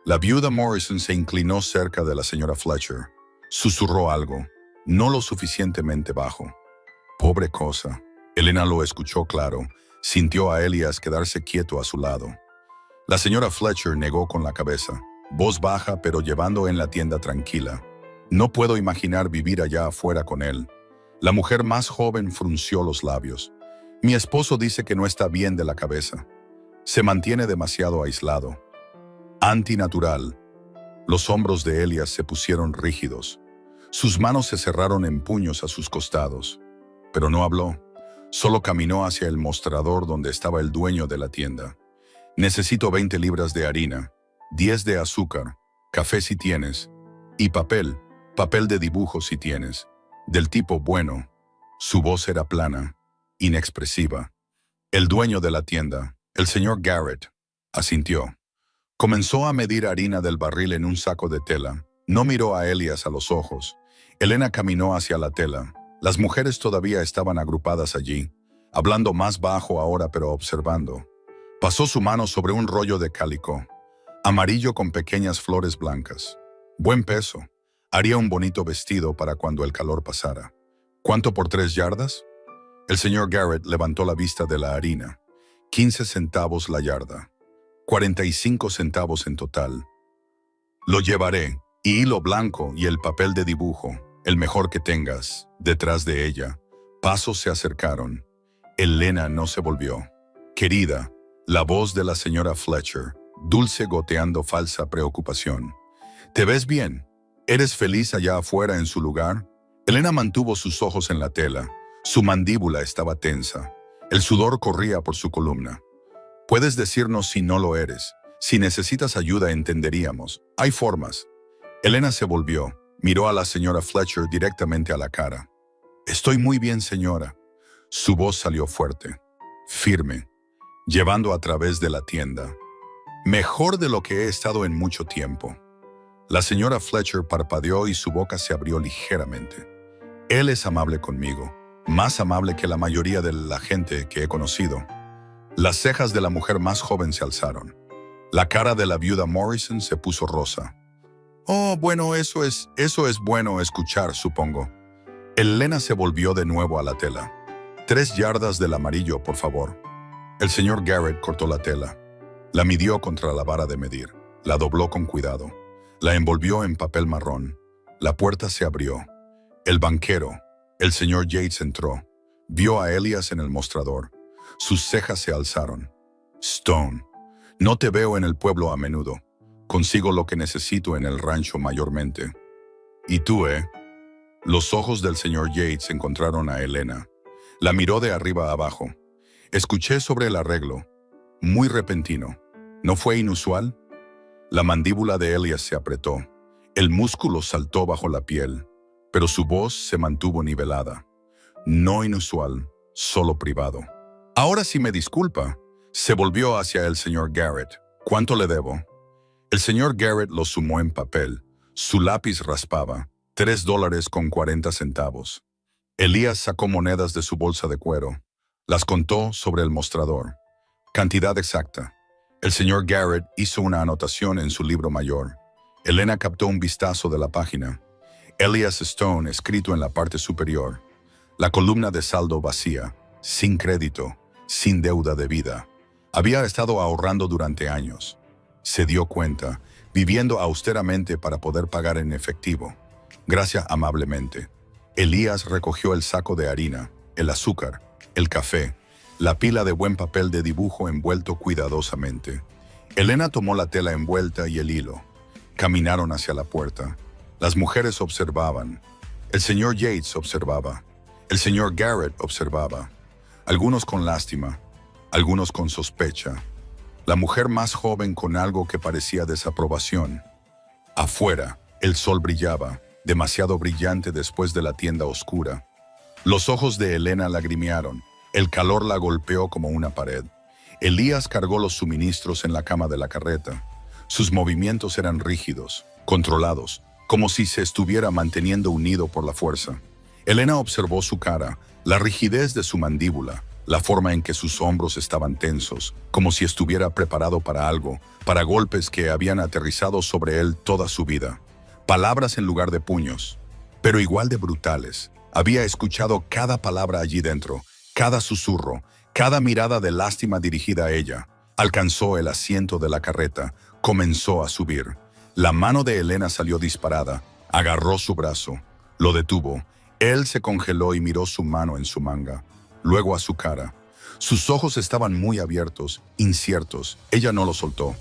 La viuda Morrison se inclinó cerca de la señora Fletcher. Susurró algo, no lo suficientemente bajo. Pobre cosa. Elena lo escuchó claro. Sintió a Elías quedarse quieto a su lado. La señora Fletcher negó con la cabeza, voz baja pero llevando en la tienda tranquila. No puedo imaginar vivir allá afuera con él. La mujer más joven frunció los labios. Mi esposo dice que no está bien de la cabeza. Se mantiene demasiado aislado. Antinatural. Los hombros de Elías se pusieron rígidos. Sus manos se cerraron en puños a sus costados. Pero no habló. Solo caminó hacia el mostrador donde estaba el dueño de la tienda. Necesito 20 libras de harina, 10 de azúcar, café si tienes, y papel de dibujo si tienes, del tipo bueno. Su voz era plana, inexpresiva. El dueño de la tienda, el señor Garrett, asintió. Comenzó a medir harina del barril en un saco de tela. No miró a Elías a los ojos. Elena caminó hacia la tela. Las mujeres todavía estaban agrupadas allí, hablando más bajo ahora pero observando. Pasó su mano sobre un rollo de cálico, amarillo con pequeñas flores blancas. Buen peso. Haría un bonito vestido para cuando el calor pasara. ¿Cuánto por 3 yardas? El señor Garrett levantó la vista de la harina. 15 centavos la yarda. 45 centavos en total. Lo llevaré, y hilo blanco y el papel de dibujo, el mejor que tengas, detrás de ella. Pasos se acercaron. Elena no se volvió. Querida, la voz de la señora Fletcher, dulce goteando falsa preocupación. ¿Te ves bien? ¿Eres feliz allá afuera en su lugar? Elena mantuvo sus ojos en la tela. Su mandíbula estaba tensa. El sudor corría por su columna. Puedes decirnos si no lo eres. Si necesitas ayuda entenderíamos. Hay formas. Elena se volvió. Miró a la señora Fletcher directamente a la cara. Estoy muy bien, señora. Su voz salió fuerte, firme, llevando a través de la tienda. Mejor de lo que he estado en mucho tiempo. La señora Fletcher parpadeó y su boca se abrió ligeramente. Él es amable conmigo, más amable que la mayoría de la gente que he conocido. Las cejas de la mujer más joven se alzaron. La cara de la viuda Morrison se puso rosa. Oh, bueno, eso es bueno escuchar, supongo. Elena se volvió de nuevo a la tela. 3 yardas del amarillo, por favor. El señor Garrett cortó la tela. La midió contra la vara de medir. La dobló con cuidado. La envolvió en papel marrón. La puerta se abrió. El banquero, el señor Yates, entró. Vio a Elias en el mostrador. Sus cejas se alzaron. Stone, no te veo en el pueblo a menudo. Consigo lo que necesito en el rancho mayormente. ¿Y tú, Los ojos del señor Yates encontraron a Elena. La miró de arriba a abajo. Escuché sobre el arreglo. Muy repentino. ¿No fue inusual? La mandíbula de Elias se apretó. El músculo saltó bajo la piel, pero su voz se mantuvo nivelada. No inusual, solo privado. Ahora sí me disculpa. Se volvió hacia el señor Garrett. ¿Cuánto le debo? El señor Garrett lo sumó en papel. Su lápiz raspaba. $3.40. Elías sacó monedas de su bolsa de cuero. Las contó sobre el mostrador. Cantidad exacta. El señor Garrett hizo una anotación en su libro mayor. Elena captó un vistazo de la página. Elias Stone escrito en la parte superior. La columna de saldo vacía, sin crédito, sin deuda debida. Había estado ahorrando durante años. Se dio cuenta, viviendo austeramente para poder pagar en efectivo. Gracias amablemente. Elías recogió el saco de harina, el azúcar, el café, la pila de buen papel de dibujo envuelto cuidadosamente. Elena tomó la tela envuelta y el hilo. Caminaron hacia la puerta. Las mujeres observaban. El señor Yates observaba. El señor Garrett observaba. Algunos con lástima, algunos con sospecha. La mujer más joven con algo que parecía desaprobación. Afuera, el sol brillaba, demasiado brillante después de la tienda oscura. Los ojos de Elena lagrimearon. El calor la golpeó como una pared. Elías cargó los suministros en la cama de la carreta. Sus movimientos eran rígidos, controlados, como si se estuviera manteniendo unido por la fuerza. Elena observó su cara, la rigidez de su mandíbula, la forma en que sus hombros estaban tensos, como si estuviera preparado para algo, para golpes que habían aterrizado sobre él toda su vida. Palabras en lugar de puños, pero igual de brutales. Había escuchado cada palabra allí dentro, cada susurro, cada mirada de lástima dirigida a ella. Alcanzó el asiento de la carreta, comenzó a subir. La mano de Elena salió disparada, agarró su brazo, lo detuvo. Él se congeló y miró su mano en su manga, luego a su cara. Sus ojos estaban muy abiertos, inciertos. Ella no lo soltó.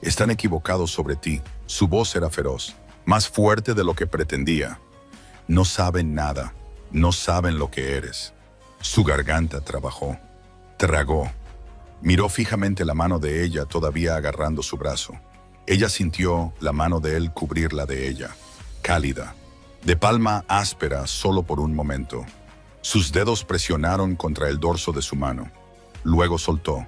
Están equivocados sobre ti. Su voz era feroz, más fuerte de lo que pretendía. No saben nada, no saben lo que eres. Su garganta trabajó, tragó. Miró fijamente la mano de ella todavía agarrando su brazo. Ella sintió la mano de él cubrir la de ella, cálida, de palma áspera solo por un momento. Sus dedos presionaron contra el dorso de su mano. Luego soltó.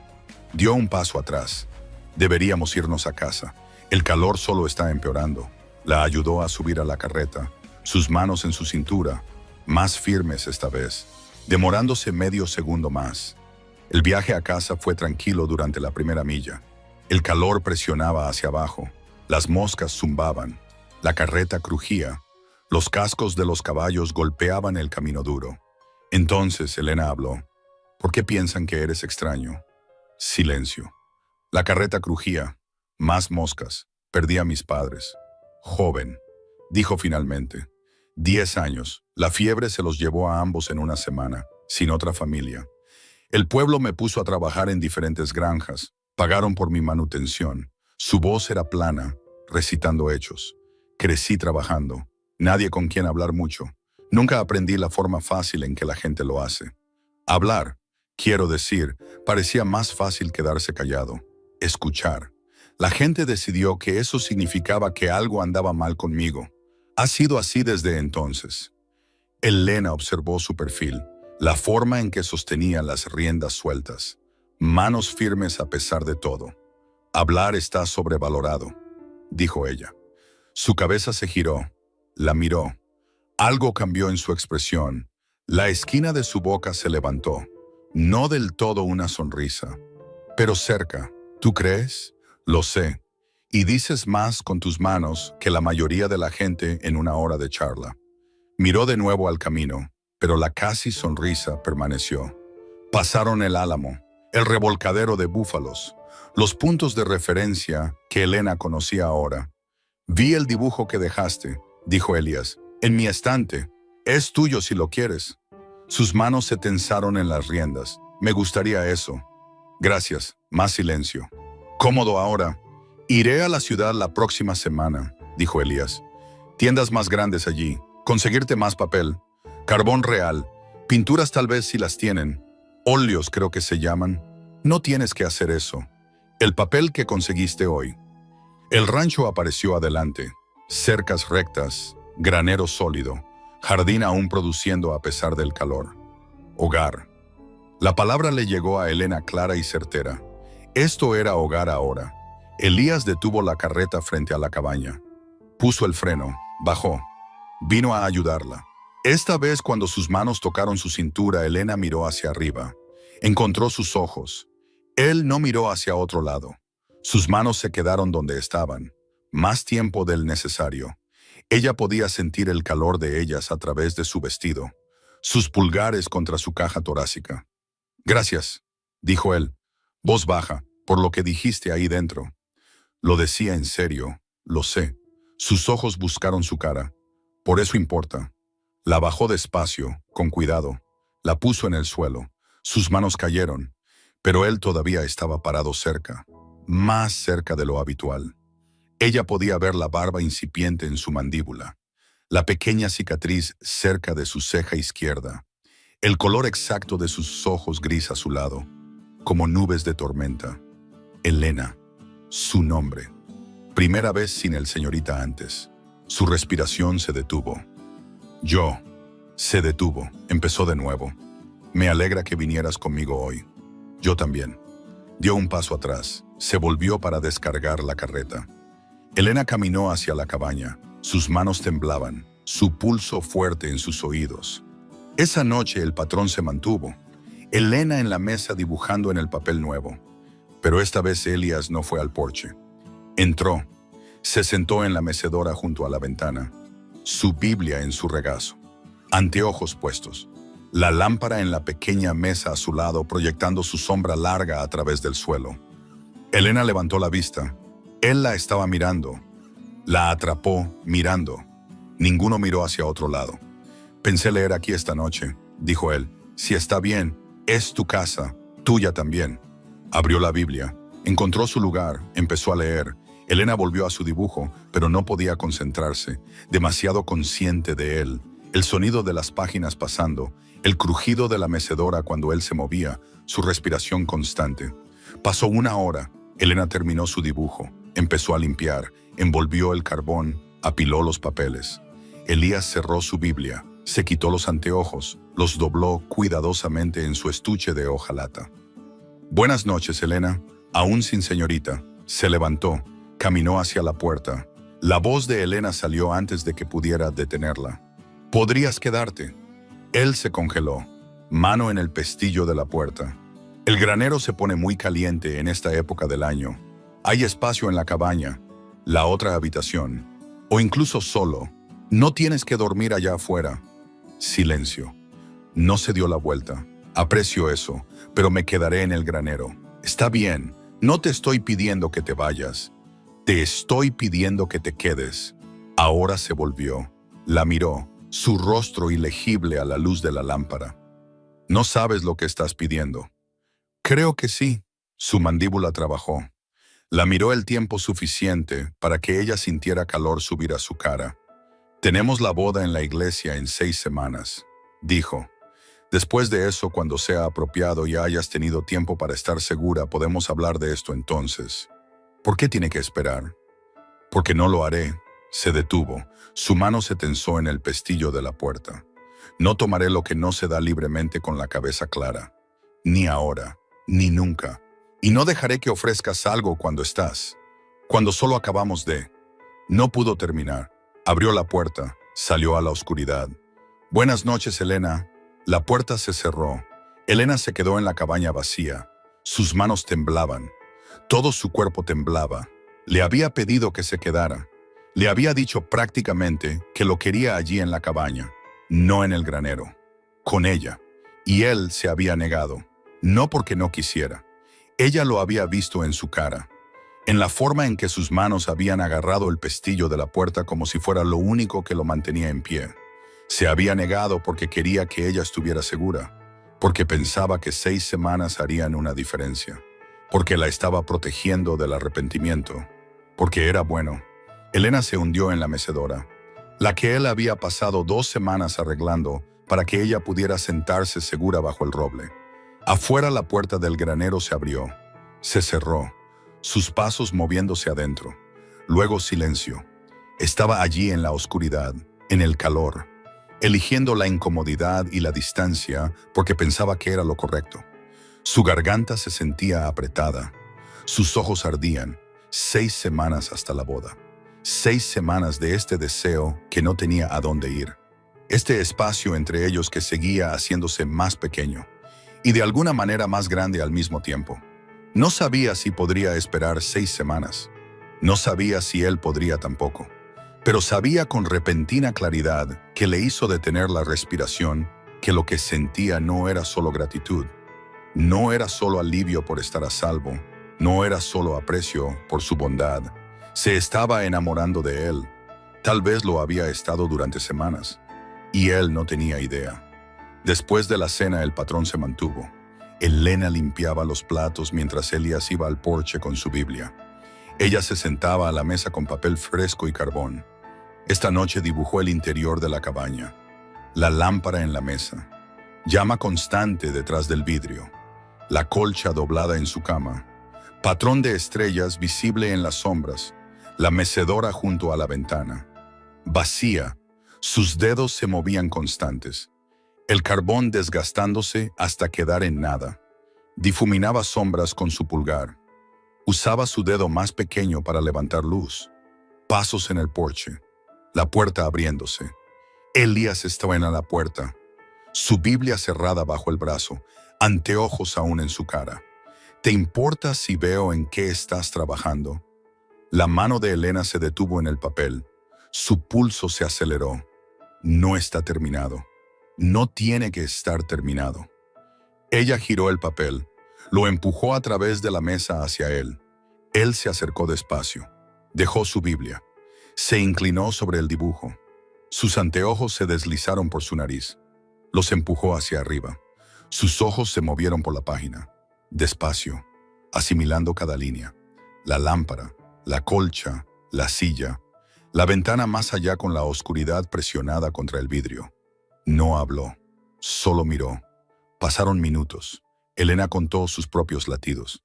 Dio un paso atrás. Deberíamos irnos a casa. El calor solo está empeorando. La ayudó a subir a la carreta, sus manos en su cintura, más firmes esta vez, demorándose medio segundo más. El viaje a casa fue tranquilo durante la primera milla. El calor presionaba hacia abajo. Las moscas zumbaban. La carreta crujía. Los cascos de los caballos golpeaban el camino duro. Entonces Elena habló. ¿Por qué piensan que eres extraño? Silencio. La carreta crujía. Más moscas. Perdí a mis padres. Joven, dijo finalmente. 10 años. La fiebre se los llevó a ambos en una semana, sin otra familia. El pueblo me puso a trabajar en diferentes granjas. Pagaron por mi manutención. Su voz era plana, recitando hechos. Crecí trabajando. Nadie con quien hablar mucho. Nunca aprendí la forma fácil en que la gente lo hace. Hablar, quiero decir, parecía más fácil quedarse callado. Escuchar. La gente decidió que eso significaba que algo andaba mal conmigo. Ha sido así desde entonces. Elena observó su perfil, la forma en que sostenía las riendas sueltas. Manos firmes a pesar de todo. Hablar está sobrevalorado, dijo ella. Su cabeza se giró. La miró. Algo cambió en su expresión. La esquina de su boca se levantó. No del todo una sonrisa, pero cerca. ¿Tú crees? Lo sé. Y dices más con tus manos que la mayoría de la gente en una hora de charla. Miró de nuevo al camino, pero la casi sonrisa permaneció. Pasaron el álamo, el revolcadero de búfalos, los puntos de referencia que Elena conocía ahora. Vi el dibujo que dejaste, dijo Elías, en mi estante. Es tuyo si lo quieres. Sus manos se tensaron en las riendas. Me gustaría eso. Gracias. Más silencio. Cómodo ahora. Iré a la ciudad la próxima semana, dijo Elías. Tiendas más grandes allí. Conseguirte más papel. Carbón real. Pinturas tal vez si las tienen. Óleos creo que se llaman. No tienes que hacer eso. El papel que conseguiste hoy. El rancho apareció adelante. Cercas rectas. Granero sólido. Jardín aún produciendo a pesar del calor. Hogar. La palabra le llegó a Elena clara y certera. Esto era hogar ahora. Elías detuvo la carreta frente a la cabaña. Puso el freno, bajó. Vino a ayudarla. Esta vez cuando sus manos tocaron su cintura, Elena miró hacia arriba. Encontró sus ojos. Él no miró hacia otro lado. Sus manos se quedaron donde estaban. Más tiempo del necesario. Ella podía sentir el calor de ellas a través de su vestido. Sus pulgares contra su caja torácica. Gracias, dijo él. Voz baja, por lo que dijiste ahí dentro. Lo decía en serio, lo sé. Sus ojos buscaron su cara. Por eso importa. La bajó despacio, con cuidado. La puso en el suelo. Sus manos cayeron, pero él todavía estaba parado cerca, más cerca de lo habitual. Ella podía ver la barba incipiente en su mandíbula, la pequeña cicatriz cerca de su ceja izquierda, el color exacto de sus ojos gris azulado, como nubes de tormenta. Elena, su nombre. Primera vez sin el señorita antes. Su respiración se detuvo. Se detuvo, empezó de nuevo. Me alegra que vinieras conmigo hoy. Yo también. Dio un paso atrás, se volvió para descargar la carreta. Elena caminó hacia la cabaña. Sus manos temblaban, su pulso fuerte en sus oídos. Esa noche el patrón se mantuvo. Elena en la mesa dibujando en el papel nuevo. Pero esta vez Elías no fue al porche. Entró. Se sentó en la mecedora junto a la ventana. Su Biblia en su regazo. Anteojos puestos. La lámpara en la pequeña mesa a su lado proyectando su sombra larga a través del suelo. Elena levantó la vista. Él la estaba mirando. La atrapó mirando. Ninguno miró hacia otro lado. Pensé leer aquí esta noche, dijo él. Si está bien, es tu casa, tuya también. Abrió la Biblia, encontró su lugar, empezó a leer. Elena volvió a su dibujo, pero no podía concentrarse, demasiado consciente de él. El sonido de las páginas pasando, el crujido de la mecedora cuando él se movía, su respiración constante. Pasó una hora. Elena terminó su dibujo, empezó a limpiar, envolvió el carbón, apiló los papeles. Elías cerró su Biblia, se quitó los anteojos, los dobló cuidadosamente en su estuche de hojalata. Buenas noches, Elena. Aún sin señorita. Se levantó, caminó hacia la puerta. La voz de Elena salió antes de que pudiera detenerla. ¿Podrías quedarte? Él se congeló, mano en el pestillo de la puerta. El granero se pone muy caliente en esta época del año. Hay espacio en la cabaña, la otra habitación, o incluso solo. No tienes que dormir allá afuera. Silencio. No se dio la vuelta. Aprecio eso, pero me quedaré en el granero. Está bien, no te estoy pidiendo que te vayas. Te estoy pidiendo que te quedes. Ahora se volvió. La miró, su rostro ilegible a la luz de la lámpara. No sabes lo que estás pidiendo. Creo que sí. Su mandíbula trabajó. La miró el tiempo suficiente para que ella sintiera calor subir a su cara. Tenemos la boda en la iglesia en 6 semanas, dijo. Después de eso, cuando sea apropiado y hayas tenido tiempo para estar segura, podemos hablar de esto entonces. ¿Por qué tiene que esperar? Porque no lo haré. Se detuvo. Su mano se tensó en el pestillo de la puerta. No tomaré lo que no se da libremente con la cabeza clara. Ni ahora, ni nunca. Y no dejaré que ofrezcas algo cuando estás. Cuando solo acabamos de... No pudo terminar. Abrió la puerta. Salió a la oscuridad. Buenas noches, Elena. La puerta se cerró. Elena se quedó en la cabaña vacía. Sus manos temblaban. Todo su cuerpo temblaba. Le había pedido que se quedara. Le había dicho prácticamente que lo quería allí en la cabaña, no en el granero, con ella. Y él se había negado, no porque no quisiera. Ella lo había visto en su cara. en la forma en que sus manos habían agarrado el pestillo de la puerta como si fuera lo único que lo mantenía en pie. Se había negado porque quería que ella estuviera segura, porque pensaba que 6 semanas harían una diferencia, porque la estaba protegiendo del arrepentimiento, porque era bueno. Elena se hundió en la mecedora, la que él había pasado 2 semanas arreglando para que ella pudiera sentarse segura bajo el roble. Afuera la puerta del granero se abrió, se cerró, sus pasos moviéndose adentro. Luego silencio. Estaba allí en la oscuridad, en el calor, eligiendo la incomodidad y la distancia porque pensaba que era lo correcto. Su garganta se sentía apretada, sus ojos ardían. 6 semanas hasta la boda. 6 semanas de este deseo que no tenía a dónde ir. Este espacio entre ellos que seguía haciéndose más pequeño y de alguna manera más grande al mismo tiempo. No sabía si podría esperar 6 semanas. No sabía si él podría tampoco. Pero sabía con repentina claridad que le hizo detener la respiración, que lo que sentía no era solo gratitud, no era solo alivio por estar a salvo, no era solo aprecio por su bondad. Se estaba enamorando de él. Tal vez lo había estado durante semanas, y él no tenía idea. Después de la cena el patrón se mantuvo. Elena limpiaba los platos mientras Elías iba al porche con su Biblia. Ella se sentaba a la mesa con papel fresco y carbón. Esta noche dibujó el interior de la cabaña, la lámpara en la mesa, llama constante detrás del vidrio, la colcha doblada en su cama, patrón de estrellas visible en las sombras, la mecedora junto a la ventana. Vacía, sus dedos se movían constantes, el carbón desgastándose hasta quedar en nada. Difuminaba sombras con su pulgar. Usaba su dedo más pequeño para levantar luz. Pasos en el porche, la puerta abriéndose. Elías estaba en la puerta, su Biblia cerrada bajo el brazo, anteojos aún en su cara. ¿Te importa si veo en qué estás trabajando? La mano de Elena se detuvo en el papel. Su pulso se aceleró. No está terminado. No tiene que estar terminado. Ella giró el papel, lo empujó a través de la mesa hacia él. Él se acercó despacio, dejó su Biblia, se inclinó sobre el dibujo. Sus anteojos se deslizaron por su nariz. Los empujó hacia arriba. Sus ojos se movieron por la página, despacio, asimilando cada línea. La lámpara, la colcha, la silla, la ventana más allá con la oscuridad presionada contra el vidrio. No habló, solo miró. Pasaron minutos. Elena contó sus propios latidos.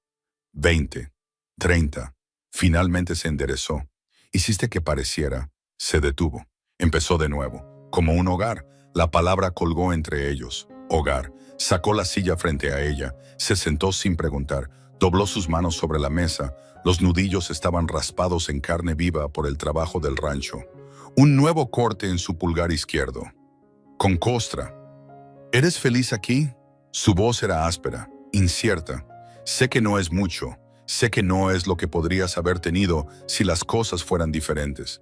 20, 30. Finalmente se enderezó. Hiciste que pareciera. Se detuvo. Empezó de nuevo. Como un hogar. La palabra colgó entre ellos. Hogar. Sacó la silla frente a ella. Se sentó sin preguntar. Dobló sus manos sobre la mesa. Los nudillos estaban raspados en carne viva por el trabajo del rancho. Un nuevo corte en su pulgar izquierdo. Con costra. ¿Eres feliz aquí? Su voz era áspera, incierta. Sé que no es mucho. Sé que no es lo que podrías haber tenido si las cosas fueran diferentes.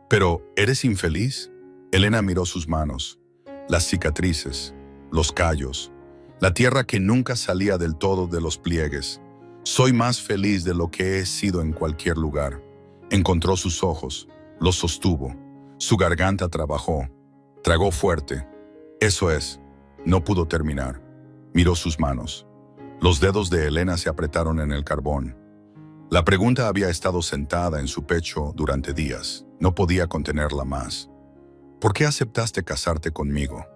Pero, ¿eres infeliz? Elena miró sus manos, las cicatrices, los callos, la tierra que nunca salía del todo de los pliegues. Soy más feliz de lo que he sido en cualquier lugar. Encontró sus ojos, los sostuvo. Su garganta trabajó. Tragó fuerte. Eso es. No pudo terminar. Miró sus manos. Los dedos de Elena se apretaron en el carbón. La pregunta había estado sentada en su pecho durante días. No podía contenerla más. ¿Por qué aceptaste casarte conmigo?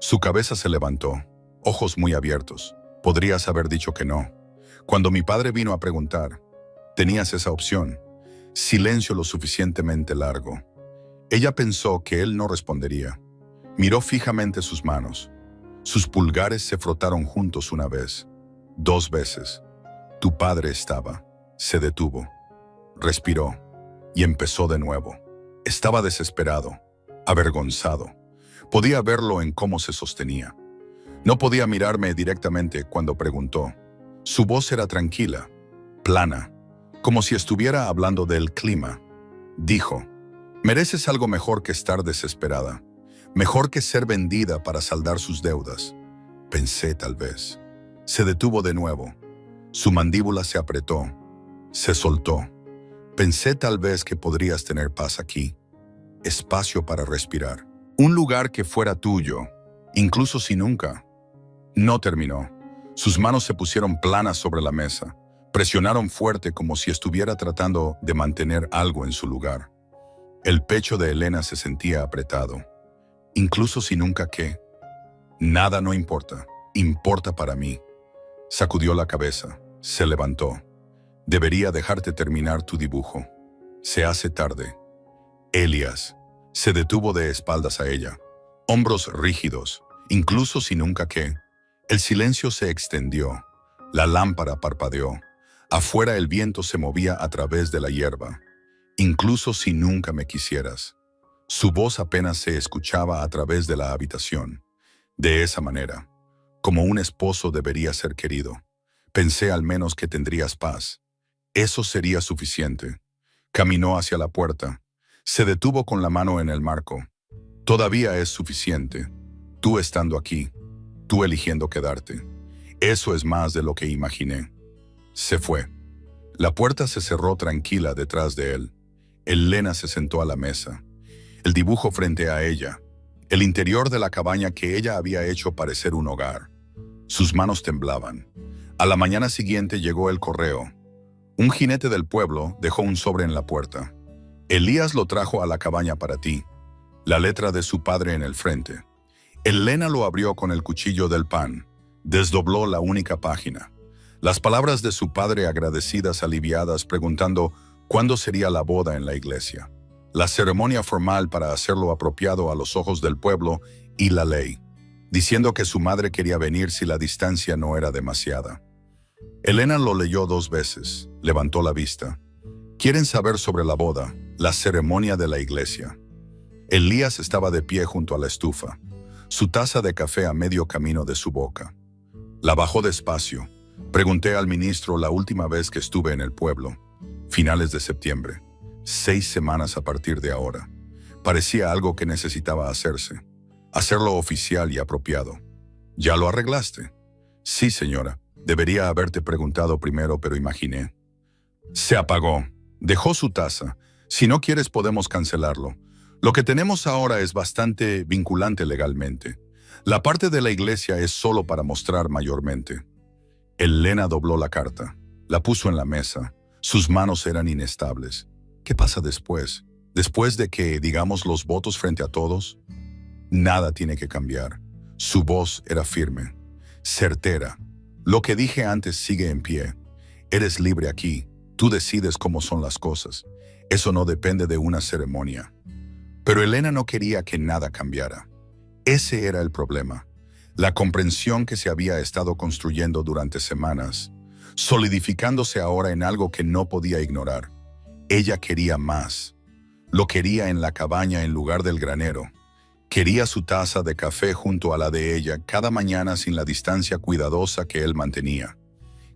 Su cabeza se levantó, ojos muy abiertos. Podrías haber dicho que no. Cuando mi padre vino a preguntar, tenías esa opción. Silencio lo suficientemente largo. Ella pensó que él no respondería. Miró fijamente sus manos. Sus pulgares se frotaron juntos una vez, 2 veces. Tu padre estaba. Se detuvo. Respiró y empezó de nuevo. Estaba desesperado, avergonzado. Podía verlo en cómo se sostenía. No podía mirarme directamente cuando preguntó. Su voz era tranquila, plana, como si estuviera hablando del clima. Dijo, mereces algo mejor que estar desesperada, mejor que ser vendida para saldar sus deudas. Pensé tal vez. Se detuvo de nuevo. Su mandíbula se apretó. Se soltó. Pensé tal vez que podrías tener paz aquí, espacio para respirar. Un lugar que fuera tuyo, incluso si nunca. No terminó. Sus manos se pusieron planas sobre la mesa. Presionaron fuerte como si estuviera tratando de mantener algo en su lugar. El pecho de Elena se sentía apretado. Incluso si nunca qué. Nada no importa. Importa para mí. Sacudió la cabeza. Se levantó. Debería dejarte terminar tu dibujo. Se hace tarde. Elias se detuvo de espaldas a ella. Hombros rígidos. Incluso si nunca qué. El silencio se extendió. La lámpara parpadeó. Afuera el viento se movía a través de la hierba. Incluso si nunca me quisieras. Su voz apenas se escuchaba a través de la habitación. De esa manera, como un esposo debería ser querido. Pensé al menos que tendrías paz. Eso sería suficiente. Caminó hacia la puerta. Se detuvo con la mano en el marco. Todavía es suficiente. Tú estando aquí. Tú eligiendo quedarte. Eso es más de lo que imaginé. Se fue. La puerta se cerró tranquila detrás de él. Elena se sentó a la mesa. El dibujo frente a ella. El interior de la cabaña que ella había hecho parecer un hogar. Sus manos temblaban. A la mañana siguiente llegó el correo. Un jinete del pueblo dejó un sobre en la puerta. Elías lo trajo a la cabaña para ti. La letra de su padre en el frente. Elena lo abrió con el cuchillo del pan. Desdobló la única página. Las palabras de su padre agradecidas, aliviadas, preguntando cuándo sería la boda en la iglesia. La ceremonia formal para hacerlo apropiado a los ojos del pueblo y la ley. Diciendo que su madre quería venir si la distancia no era demasiada. Elena lo leyó 2 veces. Levantó la vista. Quieren saber sobre la boda, la ceremonia de la iglesia. Elías estaba de pie junto a la estufa. Su taza de café a medio camino de su boca. La bajó despacio. Pregunté al ministro la última vez que estuve en el pueblo. Finales de septiembre. 6 semanas a partir de ahora. Parecía algo que necesitaba hacerse. Hacerlo oficial y apropiado. ¿Ya lo arreglaste? Sí, señora. Debería haberte preguntado primero, pero imaginé. Se apagó. Dejó su taza. Si no quieres podemos cancelarlo. Lo que tenemos ahora es bastante vinculante legalmente. La parte de la iglesia es solo para mostrar mayormente. Elena dobló la carta. La puso en la mesa. Sus manos eran inestables. ¿Qué pasa después? Después de que digamos los votos frente a todos, nada tiene que cambiar. Su voz era firme, certera. Lo que dije antes sigue en pie. Eres libre aquí. Tú decides cómo son las cosas. Eso no depende de una ceremonia. Pero Elena no quería que nada cambiara. Ese era el problema. La comprensión que se había estado construyendo durante semanas, solidificándose ahora en algo que no podía ignorar. Ella quería más. Lo quería en la cabaña en lugar del granero. Quería su taza de café junto a la de ella cada mañana sin la distancia cuidadosa que él mantenía.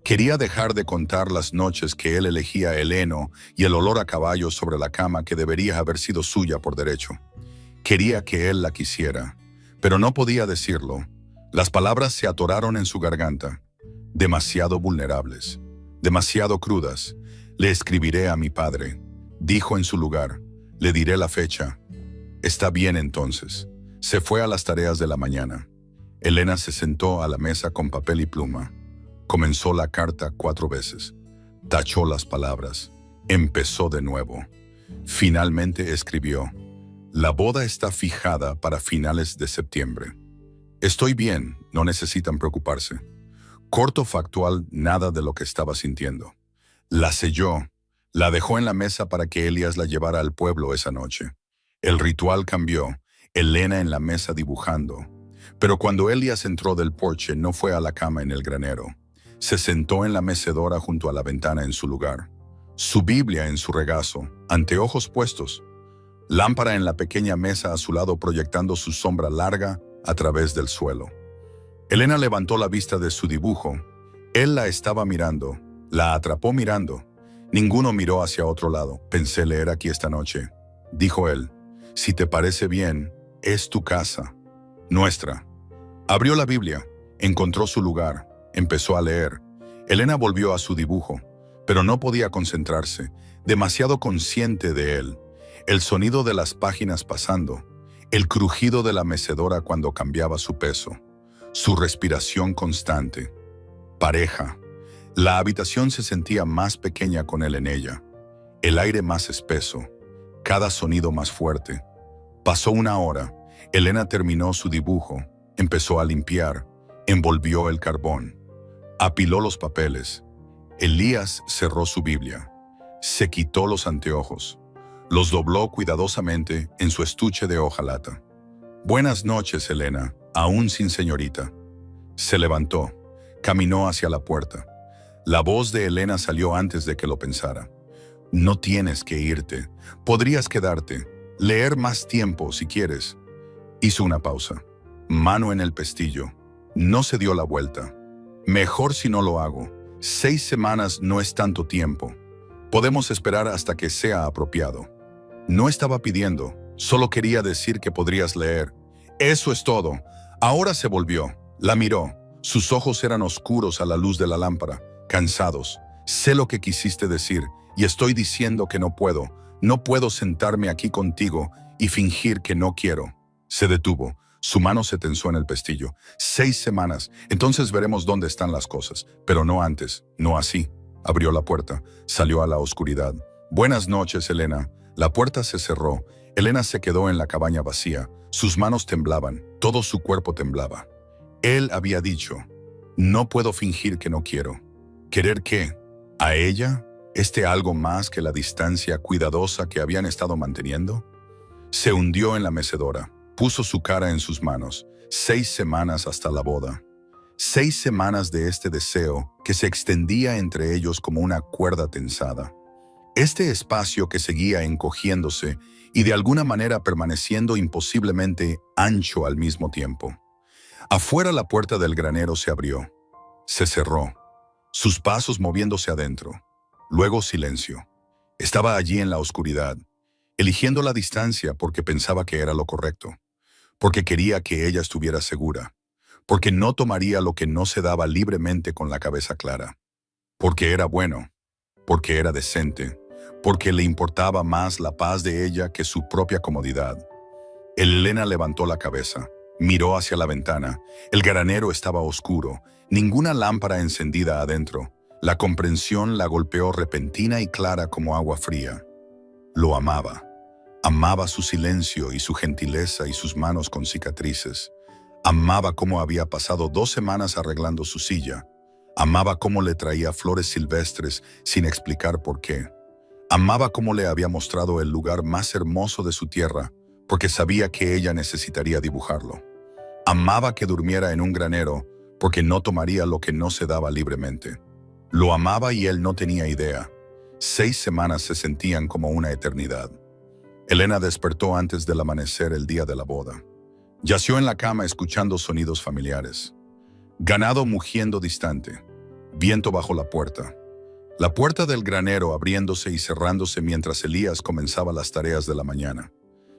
Quería dejar de contar las noches que él elegía el heno y el olor a caballo sobre la cama que debería haber sido suya por derecho. Quería que él la quisiera, pero no podía decirlo. Las palabras se atoraron en su garganta. Demasiado vulnerables, demasiado crudas. Le escribiré a mi padre, dijo en su lugar. Le diré la fecha. Está bien entonces. Se fue a las tareas de la mañana. Elena se sentó a la mesa con papel y pluma. Comenzó la carta 4 veces. Tachó las palabras. Empezó de nuevo. Finalmente escribió: la boda está fijada para finales de septiembre. Estoy bien, no necesitan preocuparse. Corto, factual, nada de lo que estaba sintiendo. La selló. La dejó en la mesa para que Elias la llevara al pueblo esa noche. El ritual cambió. Elena en la mesa dibujando. Pero cuando Elias entró del porche no fue a la cama en el granero. Se sentó en la mecedora junto a la ventana en su lugar. Su Biblia en su regazo, anteojos puestos. Lámpara en la pequeña mesa a su lado proyectando su sombra larga a través del suelo. Elena levantó la vista de su dibujo. Él la estaba mirando. La atrapó mirando. Ninguno miró hacia otro lado. Pensé leer aquí esta noche. Dijo él. Si te parece bien, es tu casa. Nuestra. Abrió la Biblia. Encontró su lugar. Empezó a leer. Elena volvió a su dibujo. pero no podía concentrarse, demasiado consciente de él. El sonido de las páginas pasando, el crujido de la mecedora cuando cambiaba su peso, su respiración constante. Pareja. La habitación se sentía más pequeña con él en ella, el aire más espeso, cada sonido más fuerte. Pasó una hora, Elena terminó su dibujo, empezó a limpiar, envolvió el carbón, apiló los papeles. Elías cerró su Biblia, se quitó los anteojos, los dobló cuidadosamente en su estuche de hojalata. Buenas noches, Elena, aún sin señorita. Se levantó, caminó hacia la puerta. La voz de Elena salió antes de que lo pensara. No tienes que irte, podrías quedarte, leer más tiempo si quieres. Hizo una pausa, mano en el pestillo. No se dio la vuelta. Mejor si no lo hago. 6 semanas no es tanto tiempo. Podemos esperar hasta que sea apropiado. No estaba pidiendo, solo quería decir que podrías leer. Eso es todo. Ahora se volvió, la miró. Sus ojos eran oscuros a la luz de la lámpara, cansados. Sé lo que quisiste decir y estoy diciendo que no puedo. No puedo sentarme aquí contigo y fingir que no quiero. Se detuvo. Su mano se tensó en el pestillo. 6 semanas, entonces veremos dónde están las cosas. Pero no antes, no así. Abrió la puerta, salió a la oscuridad. Buenas noches, Elena. La puerta se cerró. Elena se quedó en la cabaña vacía. Sus manos temblaban, todo su cuerpo temblaba. Él había dicho, no puedo fingir que no quiero. ¿Querer qué? ¿A ella? ¿Este algo más que la distancia cuidadosa que habían estado manteniendo? Se hundió en la mecedora. Puso su cara en sus manos. 6 semanas hasta la boda. 6 semanas de este deseo que se extendía entre ellos como una cuerda tensada. Este espacio que seguía encogiéndose y de alguna manera permaneciendo imposiblemente ancho al mismo tiempo. Afuera la puerta del granero se abrió. Se cerró. Sus pasos moviéndose adentro. Luego silencio. Estaba allí en la oscuridad, eligiendo la distancia porque pensaba que era lo correcto. Porque quería que ella estuviera segura, porque no tomaría lo que no se daba libremente con la cabeza clara, porque era bueno, porque era decente, porque le importaba más la paz de ella que su propia comodidad. Elena levantó la cabeza, miró hacia la ventana. El granero estaba oscuro, ninguna lámpara encendida adentro. La comprensión la golpeó repentina y clara como agua fría. Lo amaba. Amaba su silencio y su gentileza y sus manos con cicatrices. Amaba cómo había pasado 2 semanas arreglando su silla. Amaba cómo le traía flores silvestres sin explicar por qué. Amaba cómo le había mostrado el lugar más hermoso de su tierra, porque sabía que ella necesitaría dibujarlo. Amaba que durmiera en un granero, porque no tomaría lo que no se daba libremente. Lo amaba y él no tenía idea. 6 semanas se sentían como una eternidad. Elena despertó antes del amanecer el día de la boda. Yació en la cama escuchando sonidos familiares. Ganado mugiendo distante. Viento bajo la puerta. La puerta del granero abriéndose y cerrándose mientras Elías comenzaba las tareas de la mañana.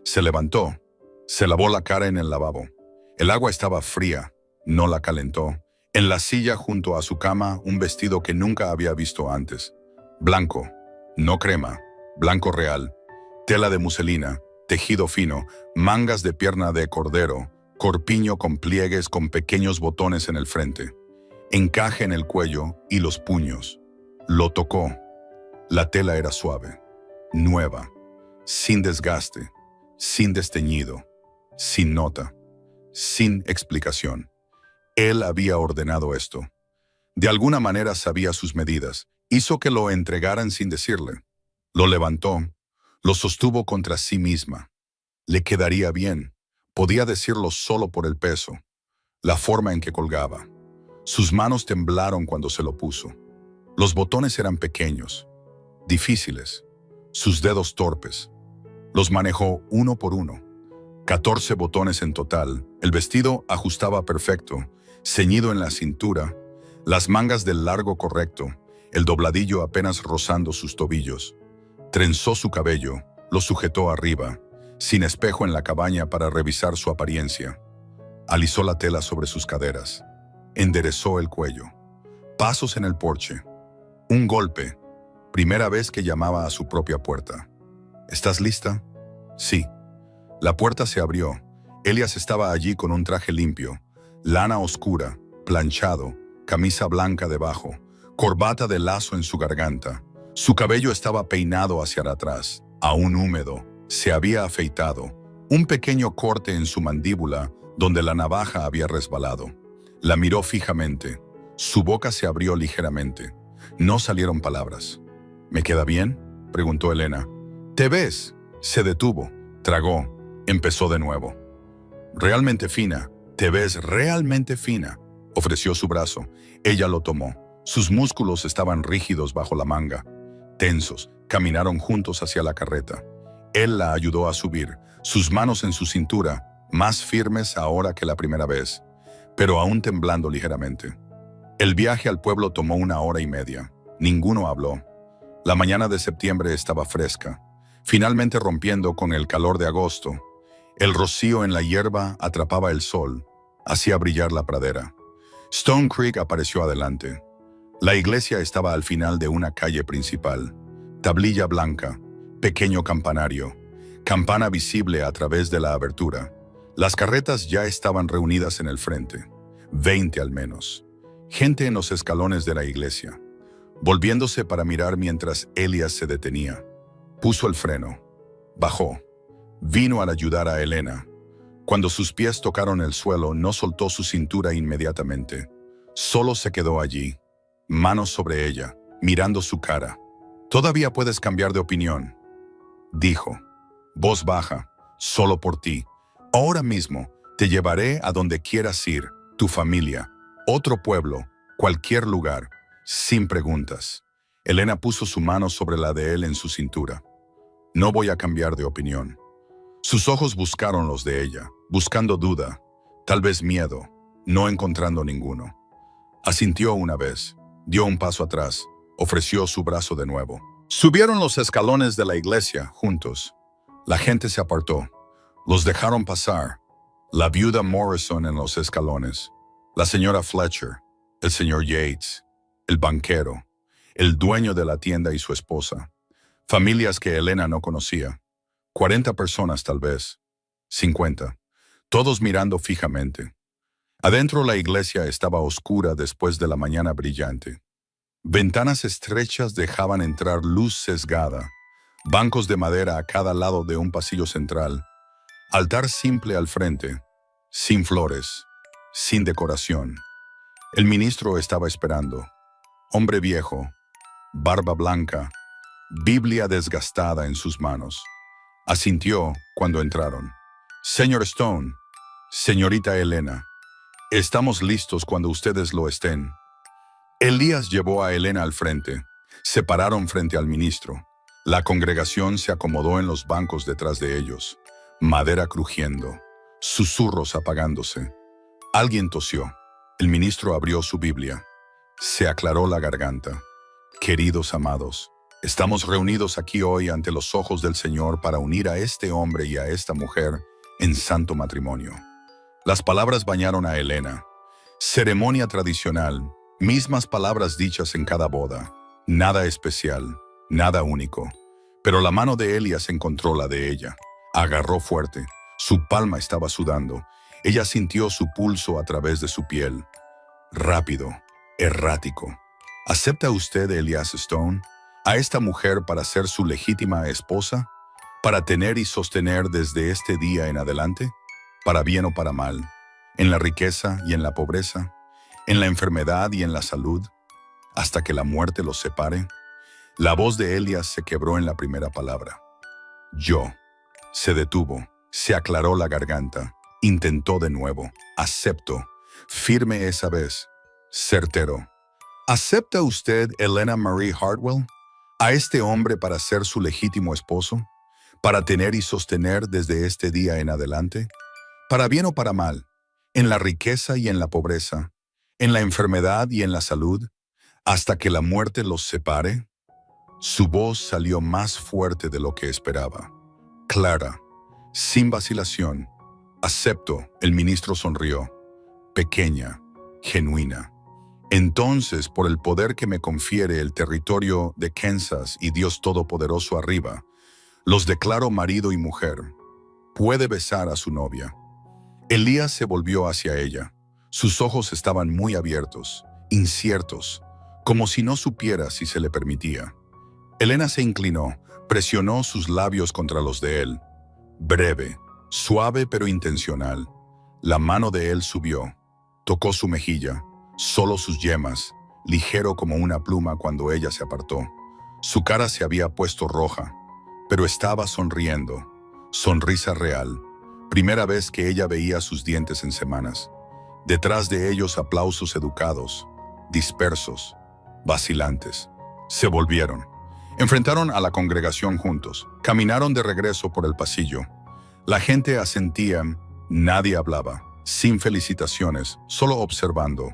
Se levantó. Se lavó la cara en el lavabo. El agua estaba fría. No la calentó. En la silla junto a su cama un vestido que nunca había visto antes. Blanco. No crema. Blanco real. Tela de muselina, tejido fino, mangas de pierna de cordero, corpiño con pliegues con pequeños botones en el frente, encaje en el cuello y los puños. Lo tocó. La tela era suave, nueva, sin desgaste, sin desteñido, sin nota, sin explicación. Él había ordenado esto. De alguna manera sabía sus medidas, hizo que lo entregaran sin decirle. Lo levantó. Lo sostuvo contra sí misma. Le quedaría bien. Podía decirlo solo por el peso, la forma en que colgaba. Sus manos temblaron cuando se lo puso. Los botones eran pequeños, difíciles, sus dedos torpes. Los manejó uno por uno. 14 botones en total. El vestido ajustaba perfecto, ceñido en la cintura, las mangas del largo correcto, el dobladillo apenas rozando sus tobillos. Trenzó su cabello, lo sujetó arriba, sin espejo en la cabaña para revisar su apariencia. Alisó la tela sobre sus caderas. Enderezó el cuello. Pasos en el porche. Un golpe. Primera vez que llamaba a su propia puerta. ¿Estás lista? Sí. La puerta se abrió. Elias estaba allí con un traje limpio, lana oscura, planchado, camisa blanca debajo, corbata de lazo en su garganta. Su cabello estaba peinado hacia atrás, aún húmedo. Se había afeitado. Un pequeño corte en su mandíbula donde la navaja había resbalado. La miró fijamente. Su boca se abrió ligeramente. No salieron palabras. ¿Me queda bien?, preguntó Elena. ¿Te ves? Se detuvo. Tragó. Empezó de nuevo. Realmente fina. Te ves realmente fina. Ofreció su brazo. Ella lo tomó. Sus músculos estaban rígidos bajo la manga. Tensos. Caminaron juntos hacia la carreta. Él la ayudó a subir, sus manos en su cintura, más firmes ahora que la primera vez, pero aún temblando ligeramente. El viaje al pueblo tomó 1 hora y media. Ninguno habló. La mañana de septiembre estaba fresca, finalmente rompiendo con el calor de agosto. El rocío en la hierba atrapaba el sol, hacía brillar la pradera. Stone Creek apareció adelante. La iglesia estaba al final de una calle principal. Tablilla blanca, pequeño campanario, campana visible a través de la abertura. Las carretas ya estaban reunidas en el frente, 20 al menos. Gente en los escalones de la iglesia, volviéndose para mirar mientras Elias se detenía. Puso el freno, bajó, vino al ayudar a Elena. Cuando sus pies tocaron el suelo, no soltó su cintura inmediatamente. Solo se quedó allí, manos sobre ella, mirando su cara. «Todavía puedes cambiar de opinión», dijo, voz baja, «solo por ti. Ahora mismo te llevaré a donde quieras ir, tu familia, otro pueblo, cualquier lugar, sin preguntas». Elena puso su mano sobre la de él en su cintura. «No voy a cambiar de opinión». Sus ojos buscaron los de ella, buscando duda, tal vez miedo, no encontrando ninguno. Asintió una vez, dio un paso atrás, ofreció su brazo de nuevo. Subieron los escalones de la iglesia juntos. La gente se apartó. Los dejaron pasar. La viuda Morrison en los escalones. La señora Fletcher. El señor Yates. El banquero. El dueño de la tienda y su esposa. Familias que Elena no conocía. 40 personas tal vez. 50. Todos mirando fijamente. Adentro la iglesia estaba oscura después de la mañana brillante. Ventanas estrechas dejaban entrar luz sesgada, bancos de madera a cada lado de un pasillo central, altar simple al frente, sin flores, sin decoración. El ministro estaba esperando, hombre viejo, barba blanca, Biblia desgastada en sus manos. Asintió cuando entraron. «Señor Stone, señorita Elena, estamos listos cuando ustedes lo estén». Elías llevó a Elena al frente. Se pararon frente al ministro. La congregación se acomodó en los bancos detrás de ellos. Madera crujiendo. Susurros apagándose. Alguien tosió. El ministro abrió su Biblia. Se aclaró la garganta. «Queridos amados, estamos reunidos aquí hoy ante los ojos del Señor para unir a este hombre y a esta mujer en santo matrimonio». Las palabras bañaron a Elena. Ceremonia tradicional. Mismas palabras dichas en cada boda. Nada especial, nada único. Pero la mano de Elias encontró la de ella. Agarró fuerte. Su palma estaba sudando. Ella sintió su pulso a través de su piel. Rápido, errático. ¿Acepta usted, Elias Stone, a esta mujer para ser su legítima esposa? ¿Para tener y sostener desde este día en adelante? ¿Para bien o para mal? ¿En la riqueza y en la pobreza? ¿En la enfermedad y en la salud? ¿Hasta que la muerte los separe? La voz de Elias se quebró en la primera palabra. «Yo». Se detuvo, se aclaró la garganta, intentó de nuevo. «Acepto». Firme esa vez, certero. ¿Acepta usted, Elena Marie Hartwell, a este hombre para ser su legítimo esposo? ¿Para tener y sostener desde este día en adelante? ¿Para bien o para mal? ¿En la riqueza y en la pobreza? ¿En la enfermedad y en la salud? ¿Hasta que la muerte los separe? Su voz salió más fuerte de lo que esperaba. Clara, sin vacilación. «Acepto», el ministro sonrió. Pequeña, genuina. Entonces, por el poder que me confiere el territorio de Kansas y Dios Todopoderoso arriba, los declaro marido y mujer. Puede besar a su novia. Elías se volvió hacia ella. Sus ojos estaban muy abiertos, inciertos, como si no supiera si se le permitía. Elena se inclinó, presionó sus labios contra los de él. Breve, suave pero intencional. La mano de él subió, tocó su mejilla, solo sus yemas, ligero como una pluma cuando ella se apartó. Su cara se había puesto roja, pero estaba sonriendo. Sonrisa real. Primera vez que ella veía sus dientes en semanas. Detrás de ellos aplausos educados, dispersos, vacilantes. Se volvieron. Enfrentaron a la congregación juntos. Caminaron de regreso por el pasillo. La gente asentía, nadie hablaba. Sin felicitaciones, solo observando.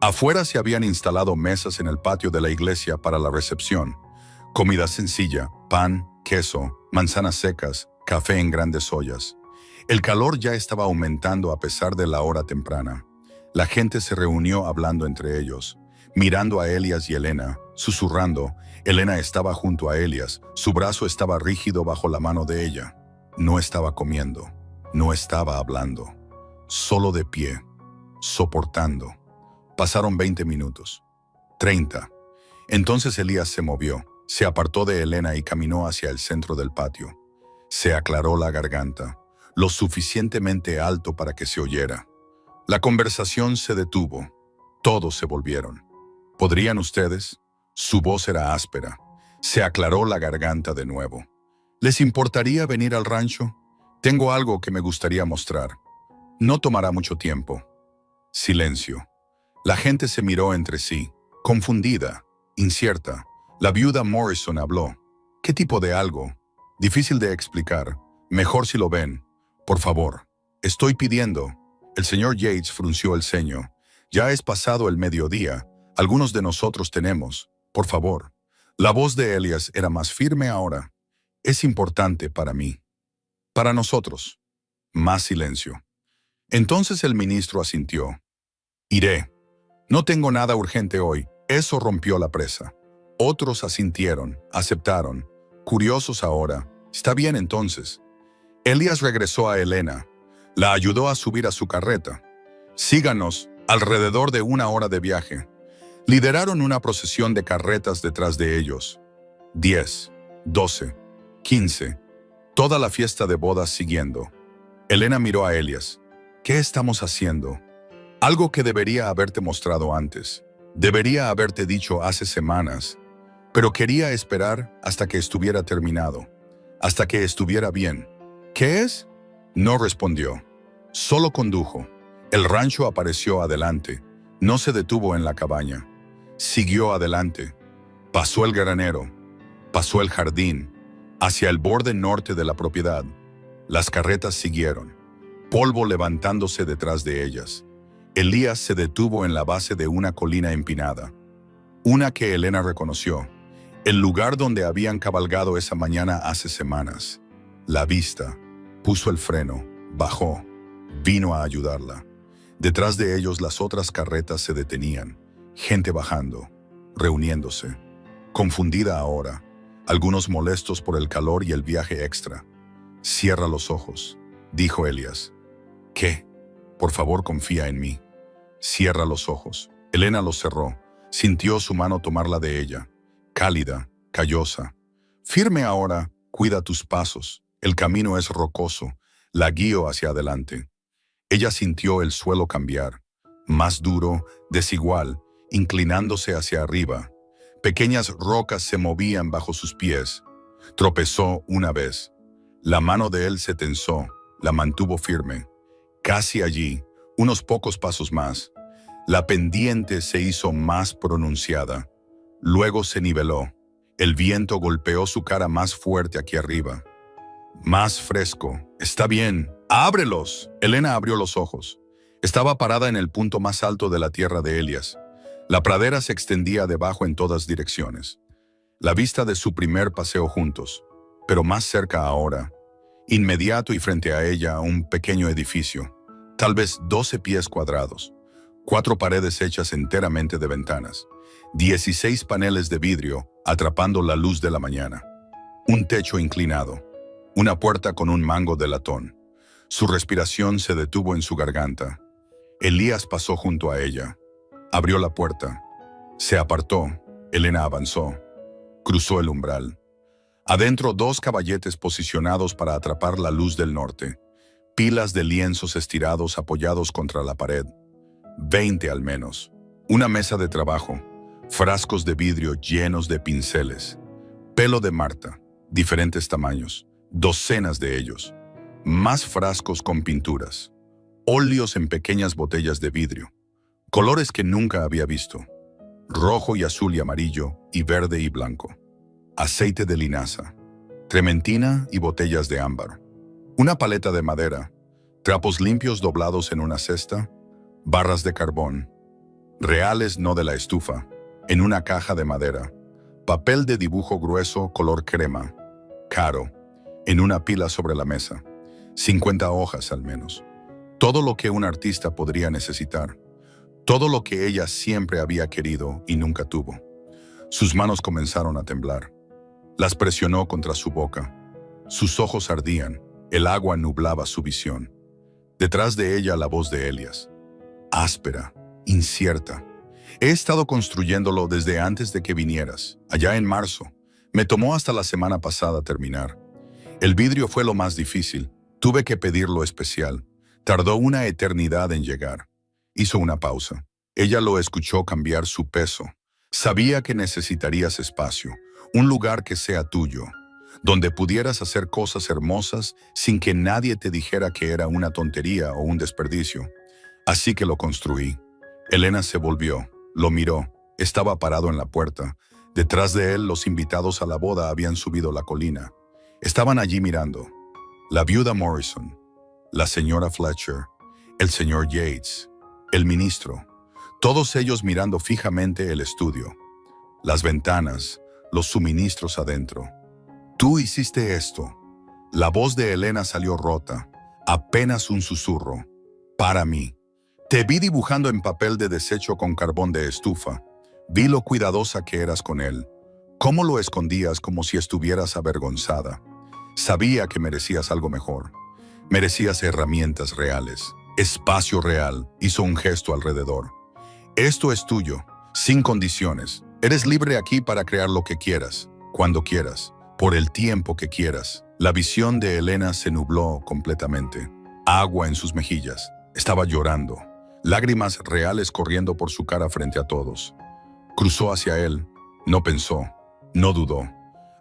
Afuera se habían instalado mesas en el patio de la iglesia para la recepción. Comida sencilla, pan, queso, manzanas secas, café en grandes ollas. El calor ya estaba aumentando a pesar de la hora temprana. La gente se reunió hablando entre ellos, mirando a Elías y Elena, susurrando. Elena estaba junto a Elías, su brazo estaba rígido bajo la mano de ella. No estaba comiendo, no estaba hablando, solo de pie, soportando. Pasaron 20 minutos, 30. Entonces Elías se movió, se apartó de Elena y caminó hacia el centro del patio. Se aclaró la garganta, lo suficientemente alto para que se oyera. La conversación se detuvo. Todos se volvieron. ¿Podrían ustedes? Su voz era áspera. Se aclaró la garganta de nuevo. ¿Les importaría venir al rancho? Tengo algo que me gustaría mostrar. No tomará mucho tiempo. Silencio. La gente se miró entre sí, confundida, incierta. La viuda Morrison habló. ¿Qué tipo de algo? Difícil de explicar. Mejor si lo ven. Por favor. Estoy pidiendo. El señor Yates frunció el ceño. Ya es pasado el mediodía. Algunos de nosotros tenemos. Por favor. La voz de Elías era más firme ahora. Es importante para mí. Para nosotros. Más silencio. Entonces el ministro asintió. Iré. No tengo nada urgente hoy. Eso rompió la presa. Otros asintieron, aceptaron. Curiosos ahora. Está bien entonces. Elías regresó a Elena. La ayudó a subir a su carreta. Síganos, alrededor de 1 hora de viaje. Lideraron una procesión de carretas detrás de ellos. 10, 12, 15. Toda la fiesta de bodas siguiendo. Elena miró a Elías. ¿Qué estamos haciendo? Algo que debería haberte mostrado antes. Debería haberte dicho hace semanas. Pero quería esperar hasta que estuviera terminado. Hasta que estuviera bien. ¿Qué es? No respondió. Solo condujo. El rancho apareció adelante. No se detuvo en la cabaña. Siguió adelante. Pasó el granero. Pasó el jardín. Hacia el borde norte de la propiedad. Las carretas siguieron. Polvo levantándose detrás de ellas. Elías se detuvo en la base de una colina empinada. Una que Elena reconoció. El lugar donde habían cabalgado esa mañana hace semanas. La vista. Puso el freno. Bajó. Vino a ayudarla. Detrás de ellos las otras carretas se detenían. Gente bajando. Reuniéndose. Confundida ahora. Algunos molestos por el calor y el viaje extra. Cierra los ojos, dijo Elías. ¿Qué? Por favor, confía en mí. Cierra los ojos. Elena los cerró. Sintió su mano tomarla de ella. Cálida, callosa. Firme ahora, cuida tus pasos. El camino es rocoso. La guío hacia adelante. Ella sintió el suelo cambiar. Más duro, desigual, inclinándose hacia arriba. Pequeñas rocas se movían bajo sus pies. Tropezó una vez. La mano de él se tensó. La mantuvo firme. Casi allí, unos pocos pasos más. La pendiente se hizo más pronunciada. Luego se niveló. El viento golpeó su cara más fuerte aquí arriba. Más fresco. Está bien. ¡Ábrelos! Elena abrió los ojos. Estaba parada en el punto más alto de la tierra de Elías. La pradera se extendía debajo en todas direcciones. La vista de su primer paseo juntos, pero más cerca ahora. Inmediato y frente a ella un pequeño edificio, tal vez 12 pies cuadrados. 4 paredes hechas enteramente de ventanas, 16 paneles de vidrio atrapando la luz de la mañana, un techo inclinado, una puerta con un mango de latón. Su respiración se detuvo en su garganta. Elías pasó junto a ella. Abrió la puerta. Se apartó. Elena avanzó. Cruzó el umbral. Adentro 2 caballetes posicionados para atrapar la luz del norte. Pilas de lienzos estirados apoyados contra la pared. 20 al menos. Una mesa de trabajo. Frascos de vidrio llenos de pinceles. Pelo de Marta. Diferentes tamaños. Docenas de ellos. Más frascos con pinturas. Óleos en pequeñas botellas de vidrio. Colores que nunca había visto. Rojo y azul y amarillo y verde y blanco. Aceite de linaza. Trementina y botellas de ámbar. Una paleta de madera. Trapos limpios doblados en una cesta. Barras de carbón. Reales no de la estufa. En una caja de madera. Papel de dibujo grueso color crema. Caro. En una pila sobre la mesa. 50 hojas al menos. Todo lo que un artista podría necesitar. Todo lo que ella siempre había querido y nunca tuvo. Sus manos comenzaron a temblar. Las presionó contra su boca. Sus ojos ardían. El agua nublaba su visión. Detrás de ella la voz de Elías. Áspera, incierta. He estado construyéndolo desde antes de que vinieras, allá en marzo. Me tomó hasta la semana pasada terminar. El vidrio fue lo más difícil. Tuve que pedirlo especial. Tardó una eternidad en llegar. Hizo una pausa. Ella lo escuchó cambiar su peso. Sabía que necesitarías espacio, un lugar que sea tuyo, donde pudieras hacer cosas hermosas sin que nadie te dijera que era una tontería o un desperdicio. Así que lo construí. Elena se volvió, lo miró. Estaba parado en la puerta. Detrás de él, los invitados a la boda habían subido la colina. Estaban allí mirando. La viuda Morrison, la señora Fletcher, el señor Yates, el ministro, todos ellos mirando fijamente el estudio. Las ventanas, los suministros adentro. Tú hiciste esto. La voz de Elena salió rota, apenas un susurro. Para mí. Te vi dibujando en papel de desecho con carbón de estufa. Vi lo cuidadosa que eras con él. Cómo lo escondías como si estuvieras avergonzada. Sabía que merecías algo mejor. Merecías herramientas reales. Espacio real. Hizo un gesto alrededor. Esto es tuyo, sin condiciones. Eres libre aquí para crear lo que quieras, cuando quieras, por el tiempo que quieras. La visión de Elena se nubló completamente. Agua en sus mejillas. Estaba llorando. Lágrimas reales corriendo por su cara frente a todos. Cruzó hacia él. No pensó. No dudó.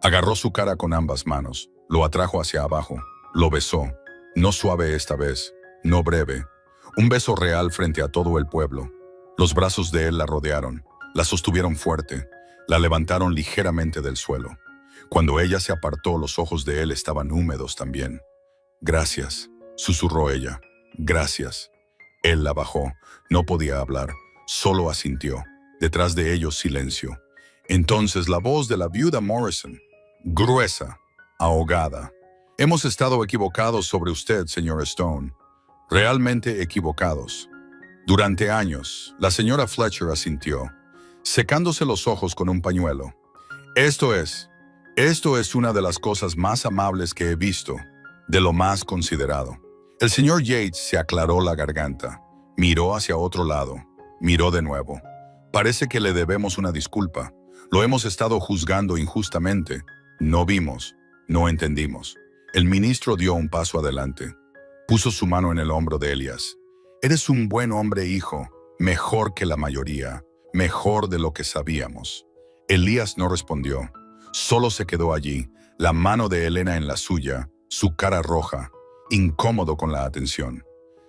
Agarró su cara con ambas manos. Lo atrajo hacia abajo. Lo besó. No suave esta vez. No breve. Un beso real frente a todo el pueblo. Los brazos de él la rodearon. La sostuvieron fuerte. La levantaron ligeramente del suelo. Cuando ella se apartó, los ojos de él estaban húmedos también. Gracias, susurró ella. Gracias. Él la bajó. No podía hablar. Solo asintió. Detrás de ellos silencio. Entonces la voz de la viuda Morrison, gruesa, ahogada. Hemos estado equivocados sobre usted, señor Stone. Realmente equivocados. Durante años, la señora Fletcher asintió, secándose los ojos con un pañuelo. Esto es una de las cosas más amables que he visto, de lo más considerado. El señor Yates se aclaró la garganta, miró hacia otro lado, miró de nuevo. Parece que le debemos una disculpa. Lo hemos estado juzgando injustamente. No vimos, no entendimos. El ministro dio un paso adelante. Puso su mano en el hombro de Elías. Eres un buen hombre, hijo, mejor que la mayoría, mejor de lo que sabíamos. Elías no respondió. Solo se quedó allí, la mano de Elena en la suya, su cara roja, incómodo con la atención.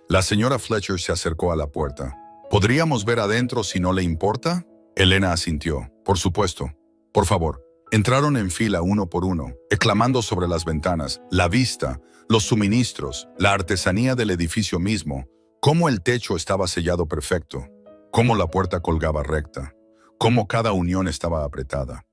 La señora Fletcher se acercó a la puerta. ¿Podríamos ver adentro si no le importa? Elena asintió. Por supuesto. Por favor. Entraron en fila uno por uno, exclamando sobre las ventanas, la vista, los suministros, la artesanía del edificio mismo, cómo el techo estaba sellado perfecto, cómo la puerta colgaba recta, cómo cada unión estaba apretada.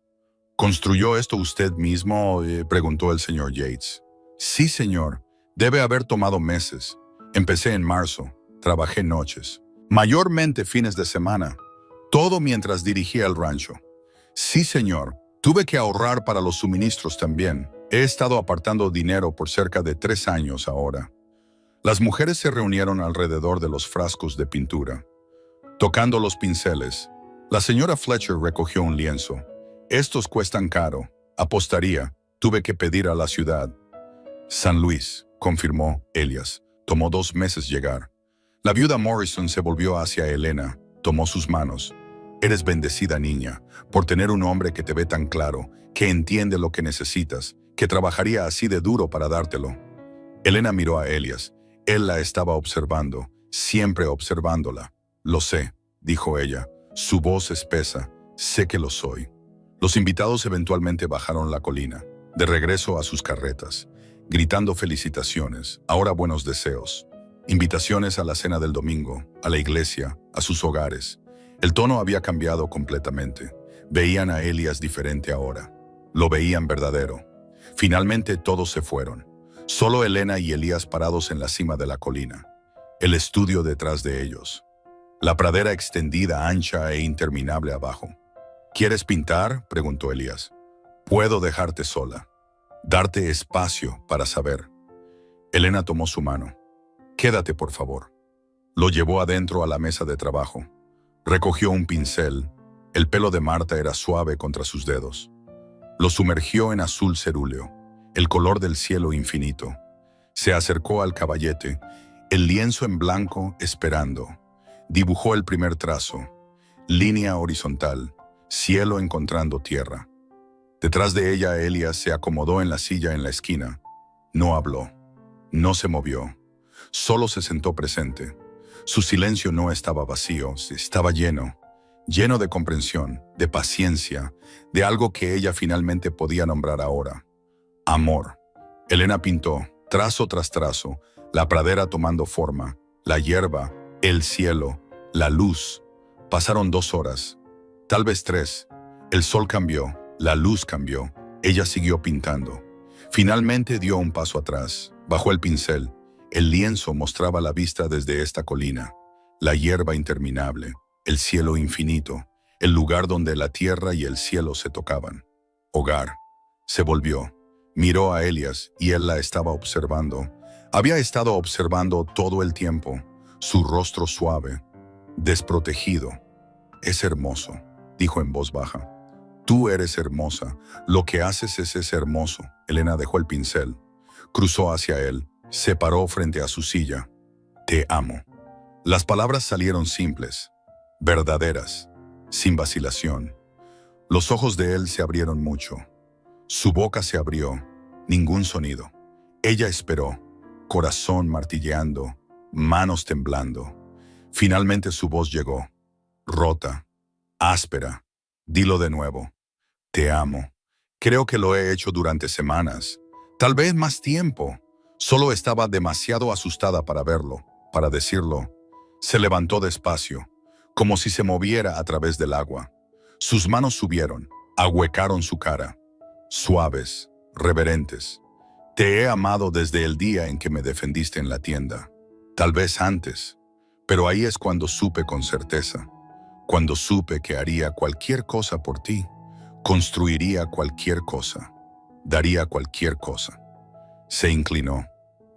¿Construyó esto usted mismo? Preguntó el señor Yates. Sí, señor. Debe haber tomado meses. Empecé en marzo. Trabajé noches. Mayormente fines de semana. Todo mientras dirigía el rancho. Sí, señor. Tuve que ahorrar para los suministros también. He estado apartando dinero por cerca de 3 años ahora. Las mujeres se reunieron alrededor de los frascos de pintura. Tocando los pinceles, la señora Fletcher recogió un lienzo. Estos cuestan caro. Apostaría. Tuve que pedir a la ciudad. San Luis, confirmó Elias. Tomó 2 meses llegar. La viuda Morrison se volvió hacia Elena, tomó sus manos. Eres bendecida, niña, por tener un hombre que te ve tan claro, que entiende lo que necesitas, que trabajaría así de duro para dártelo. Elena miró a Elias. Él la estaba observando, siempre observándola. Lo sé, dijo ella, su voz espesa. Sé que lo soy. Los invitados eventualmente bajaron la colina, de regreso a sus carretas, gritando felicitaciones, ahora buenos deseos. Invitaciones a la cena del domingo, a la iglesia, a sus hogares. El tono había cambiado completamente. Veían a Elias diferente ahora. Lo veían verdadero. Finalmente todos se fueron. Solo Elena y Elías parados en la cima de la colina. El estudio detrás de ellos. La pradera extendida, ancha e interminable abajo. ¿Quieres pintar?, preguntó Elías. Puedo dejarte sola. Darte espacio para saber. Elena tomó su mano. Quédate, por favor. Lo llevó adentro a la mesa de trabajo. Recogió un pincel. El pelo de Marta era suave contra sus dedos. Lo sumergió en azul cerúleo, el color del cielo infinito. Se acercó al caballete, el lienzo en blanco esperando. Dibujó el primer trazo. Línea horizontal, cielo encontrando tierra. Detrás de ella, Elias se acomodó en la silla en la esquina. No habló. No se movió. Solo se sentó presente. Su silencio no estaba vacío, estaba lleno. Lleno de comprensión, de paciencia, de algo que ella finalmente podía nombrar ahora. Amor. Elena pintó, trazo tras trazo, la pradera tomando forma, la hierba, el cielo, la luz. Pasaron 2 horas, tal vez 3. El sol cambió, la luz cambió. Ella siguió pintando. Finalmente dio un paso atrás, bajó el pincel. El lienzo mostraba la vista desde esta colina, la hierba interminable, el cielo infinito, el lugar donde la tierra y el cielo se tocaban. Hogar. Se volvió, miró a Elias y él la estaba observando. Había estado observando todo el tiempo, su rostro suave, desprotegido. Es hermoso, dijo en voz baja. Tú eres hermosa, lo que haces es hermoso. Elena dejó el pincel, cruzó hacia él. Se paró frente a su silla. Te amo. Las palabras salieron simples, verdaderas, sin vacilación. Los ojos de él se abrieron mucho. Su boca se abrió, ningún sonido. Ella esperó, corazón martilleando, manos temblando. Finalmente su voz llegó, rota, áspera. Dilo de nuevo. Te amo. Creo que lo he hecho durante semanas, tal vez más tiempo. Solo estaba demasiado asustada para verlo, para decirlo. Se levantó despacio, como si se moviera a través del agua. Sus manos subieron, ahuecaron su cara. Suaves, reverentes. Te he amado desde el día en que me defendiste en la tienda. Tal vez antes, pero ahí es cuando supe con certeza. Cuando supe que haría cualquier cosa por ti, construiría cualquier cosa, daría cualquier cosa. Se inclinó.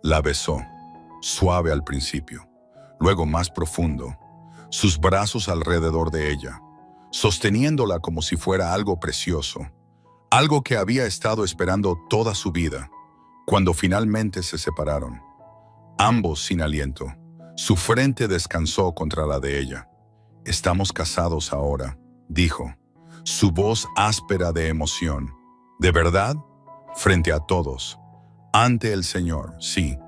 La besó, suave al principio, luego más profundo, sus brazos alrededor de ella, sosteniéndola como si fuera algo precioso, algo que había estado esperando toda su vida, cuando finalmente se separaron. Ambos sin aliento, su frente descansó contra la de ella. Estamos casados ahora, dijo, su voz áspera de emoción. ¿De verdad? Frente a todos. Ante el Señor, sí.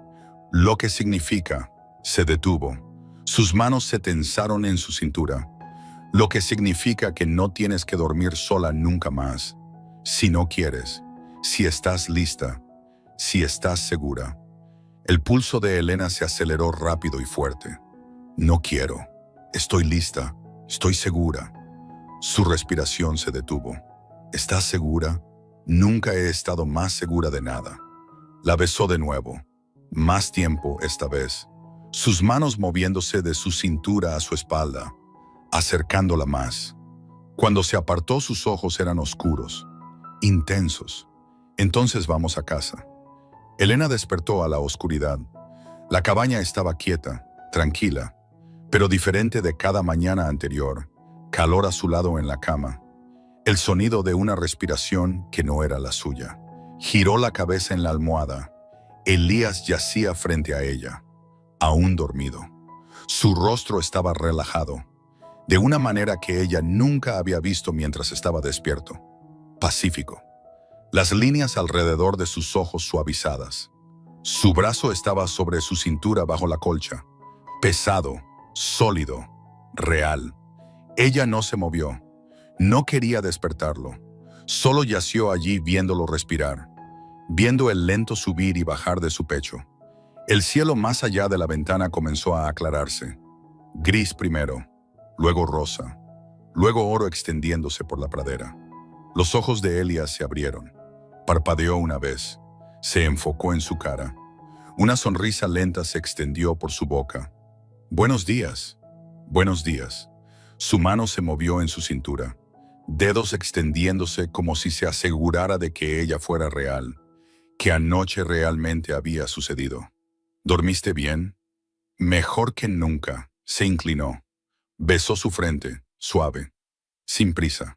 Lo que significa, se detuvo. Sus manos se tensaron en su cintura. Lo que significa que no tienes que dormir sola nunca más. Si no quieres, si estás lista, si estás segura. El pulso de Elena se aceleró rápido y fuerte. No quiero. Estoy lista. Estoy segura. Su respiración se detuvo. ¿Estás segura? Nunca he estado más segura de nada. La besó de nuevo. Más tiempo esta vez. sus manos moviéndose de su cintura a su espalda, acercándola más. Cuando se apartó, sus ojos eran oscuros, intensos. Entonces vamos a casa. Elena despertó a la oscuridad. La cabaña estaba quieta, tranquila, pero diferente de cada mañana anterior. Calor a su lado en la cama. El sonido de una respiración que no era la suya. Giró la cabeza en la almohada. Elías yacía frente a ella, aún dormido. Su rostro estaba relajado, de una manera que ella nunca había visto mientras estaba despierto. Pacífico. Las líneas alrededor de sus ojos suavizadas. Su brazo estaba sobre su cintura bajo la colcha. Pesado, sólido, real. Ella no se movió. No quería despertarlo. Solo yació allí viéndolo respirar, viendo el lento subir y bajar de su pecho. El cielo más allá de la ventana comenzó a aclararse. Gris primero, luego rosa, luego oro extendiéndose por la pradera. Los ojos de Elías se abrieron. Parpadeó una vez. Se enfocó en su cara. Una sonrisa lenta se extendió por su boca. Buenos días. Buenos días. Su mano se movió en su cintura, dedos extendiéndose como si se asegurara de que ella fuera real, que anoche realmente había sucedido. ¿Dormiste bien? Mejor que nunca. Se inclinó. Besó su frente, suave, sin prisa,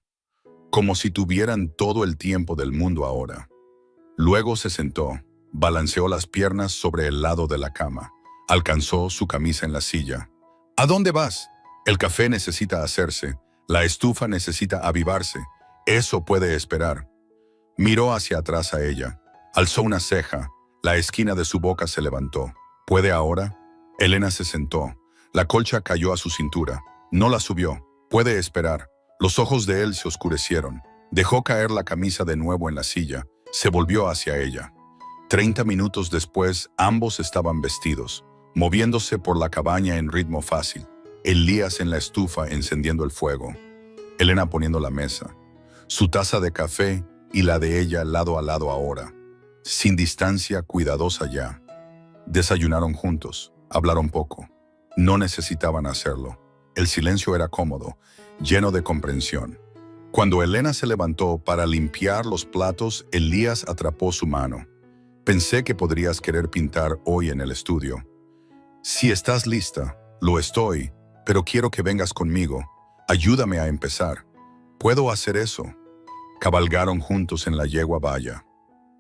como si tuvieran todo el tiempo del mundo ahora. Luego se sentó, balanceó las piernas sobre el lado de la cama, alcanzó su camisa en la silla. ¿A dónde vas? El café necesita hacerse, la estufa necesita avivarse. Eso puede esperar. Miró hacia atrás a ella, alzó una ceja, la esquina de su boca se levantó. ¿Puede ahora? Elena se sentó. La colcha cayó a su cintura. No la subió. Puede esperar. Los ojos de él se oscurecieron. Dejó caer la camisa de nuevo en la silla. Se volvió hacia ella. 30 minutos después, ambos estaban vestidos, moviéndose por la cabaña en ritmo fácil. Elías en la estufa encendiendo el fuego. Elena poniendo la mesa. Su taza de café y la de ella lado a lado ahora. Sin distancia, cuidadosa ya. Desayunaron juntos. Hablaron poco. No necesitaban hacerlo. El silencio era cómodo, lleno de comprensión. Cuando Elena se levantó para limpiar los platos, Elías atrapó su mano. Pensé que podrías querer pintar hoy en el estudio. Si estás lista, lo estoy, pero quiero que vengas conmigo. Ayúdame a empezar. ¿Puedo hacer eso? Cabalgaron juntos en la yegua valla.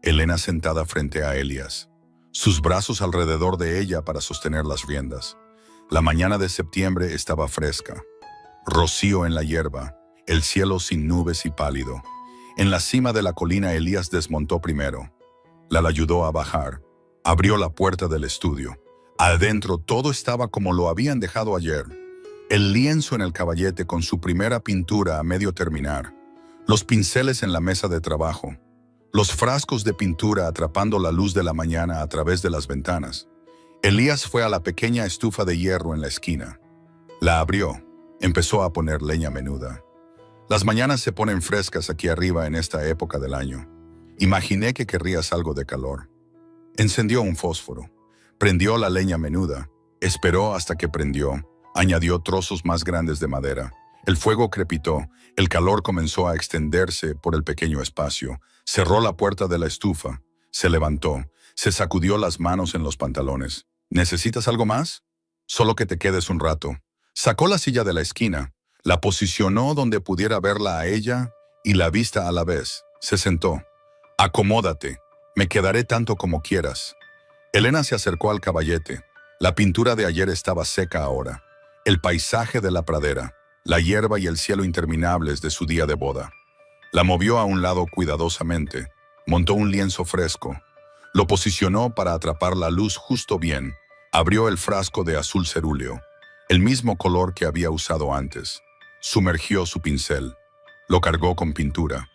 Elena sentada frente a Elías, sus brazos alrededor de ella para sostener las riendas. La mañana de septiembre estaba fresca. Rocío en la hierba, el cielo sin nubes y pálido. En la cima de la colina Elías desmontó primero. La ayudó a bajar. Abrió la puerta del estudio. Adentro todo estaba como lo habían dejado ayer. El lienzo en el caballete con su primera pintura a medio terminar. Los pinceles en la mesa de trabajo. Los frascos de pintura atrapando la luz de la mañana a través de las ventanas. Elías fue a la pequeña estufa de hierro en la esquina. La abrió. Empezó a poner leña menuda. Las mañanas se ponen frescas aquí arriba en esta época del año. Imaginé que querrías algo de calor. Encendió un fósforo. Prendió la leña menuda. Esperó hasta que prendió. Añadió trozos más grandes de madera. El fuego crepitó. El calor comenzó a extenderse por el pequeño espacio. Cerró la puerta de la estufa. Se levantó. Se sacudió las manos en los pantalones. ¿Necesitas algo más? Solo que te quedes un rato. Sacó la silla de la esquina. La posicionó donde pudiera verla a ella y la vista a la vez. Se sentó. Acomódate. Me quedaré tanto como quieras. Elena se acercó al caballete. La pintura de ayer estaba seca ahora. El paisaje de la pradera, la hierba y el cielo interminables de su día de boda. La movió a un lado cuidadosamente. Montó un lienzo fresco. Lo posicionó para atrapar la luz justo bien. Abrió el frasco de azul cerúleo, el mismo color que había usado antes. Sumergió su pincel. Lo cargó con pintura.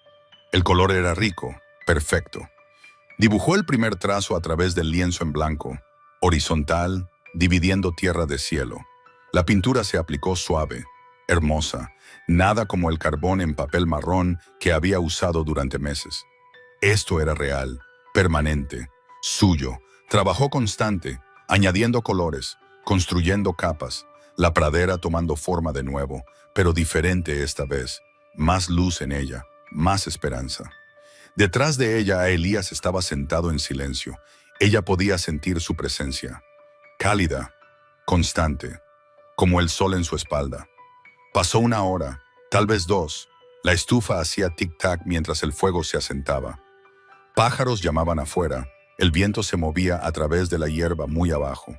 El color era rico, perfecto. Dibujó el primer trazo a través del lienzo en blanco, horizontal, dividiendo tierra de cielo. La pintura se aplicó suave, hermosa, nada como el carbón en papel marrón que había usado durante meses. Esto era real, permanente, suyo. Trabajó constante, añadiendo colores, construyendo capas, la pradera tomando forma de nuevo, pero diferente esta vez, más luz en ella, más esperanza. Detrás de ella, Elías estaba sentado en silencio. Ella podía sentir su presencia, cálida, constante, como el sol en su espalda. Pasó una hora, tal vez dos. La estufa hacía tic-tac mientras el fuego se asentaba. Pájaros llamaban afuera. El viento se movía a través de la hierba muy abajo.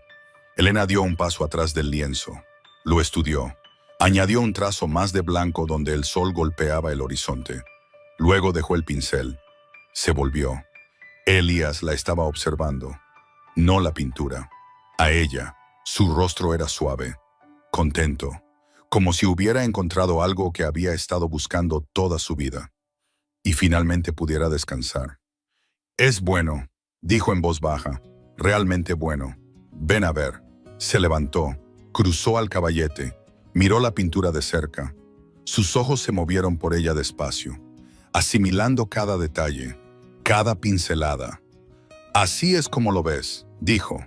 Elena dio un paso atrás del lienzo. Lo estudió. Añadió un trazo más de blanco donde el sol golpeaba el horizonte. Luego dejó el pincel. Se volvió. Elías la estaba observando, no la pintura. A ella, su rostro era suave, contento, como si hubiera encontrado algo que había estado buscando toda su vida. Y finalmente pudiera descansar. «Es bueno», dijo en voz baja, «realmente bueno. Ven a ver». Se levantó, cruzó al caballete, miró la pintura de cerca. Sus ojos se movieron por ella despacio, asimilando cada detalle, cada pincelada. «Así es como lo ves», dijo.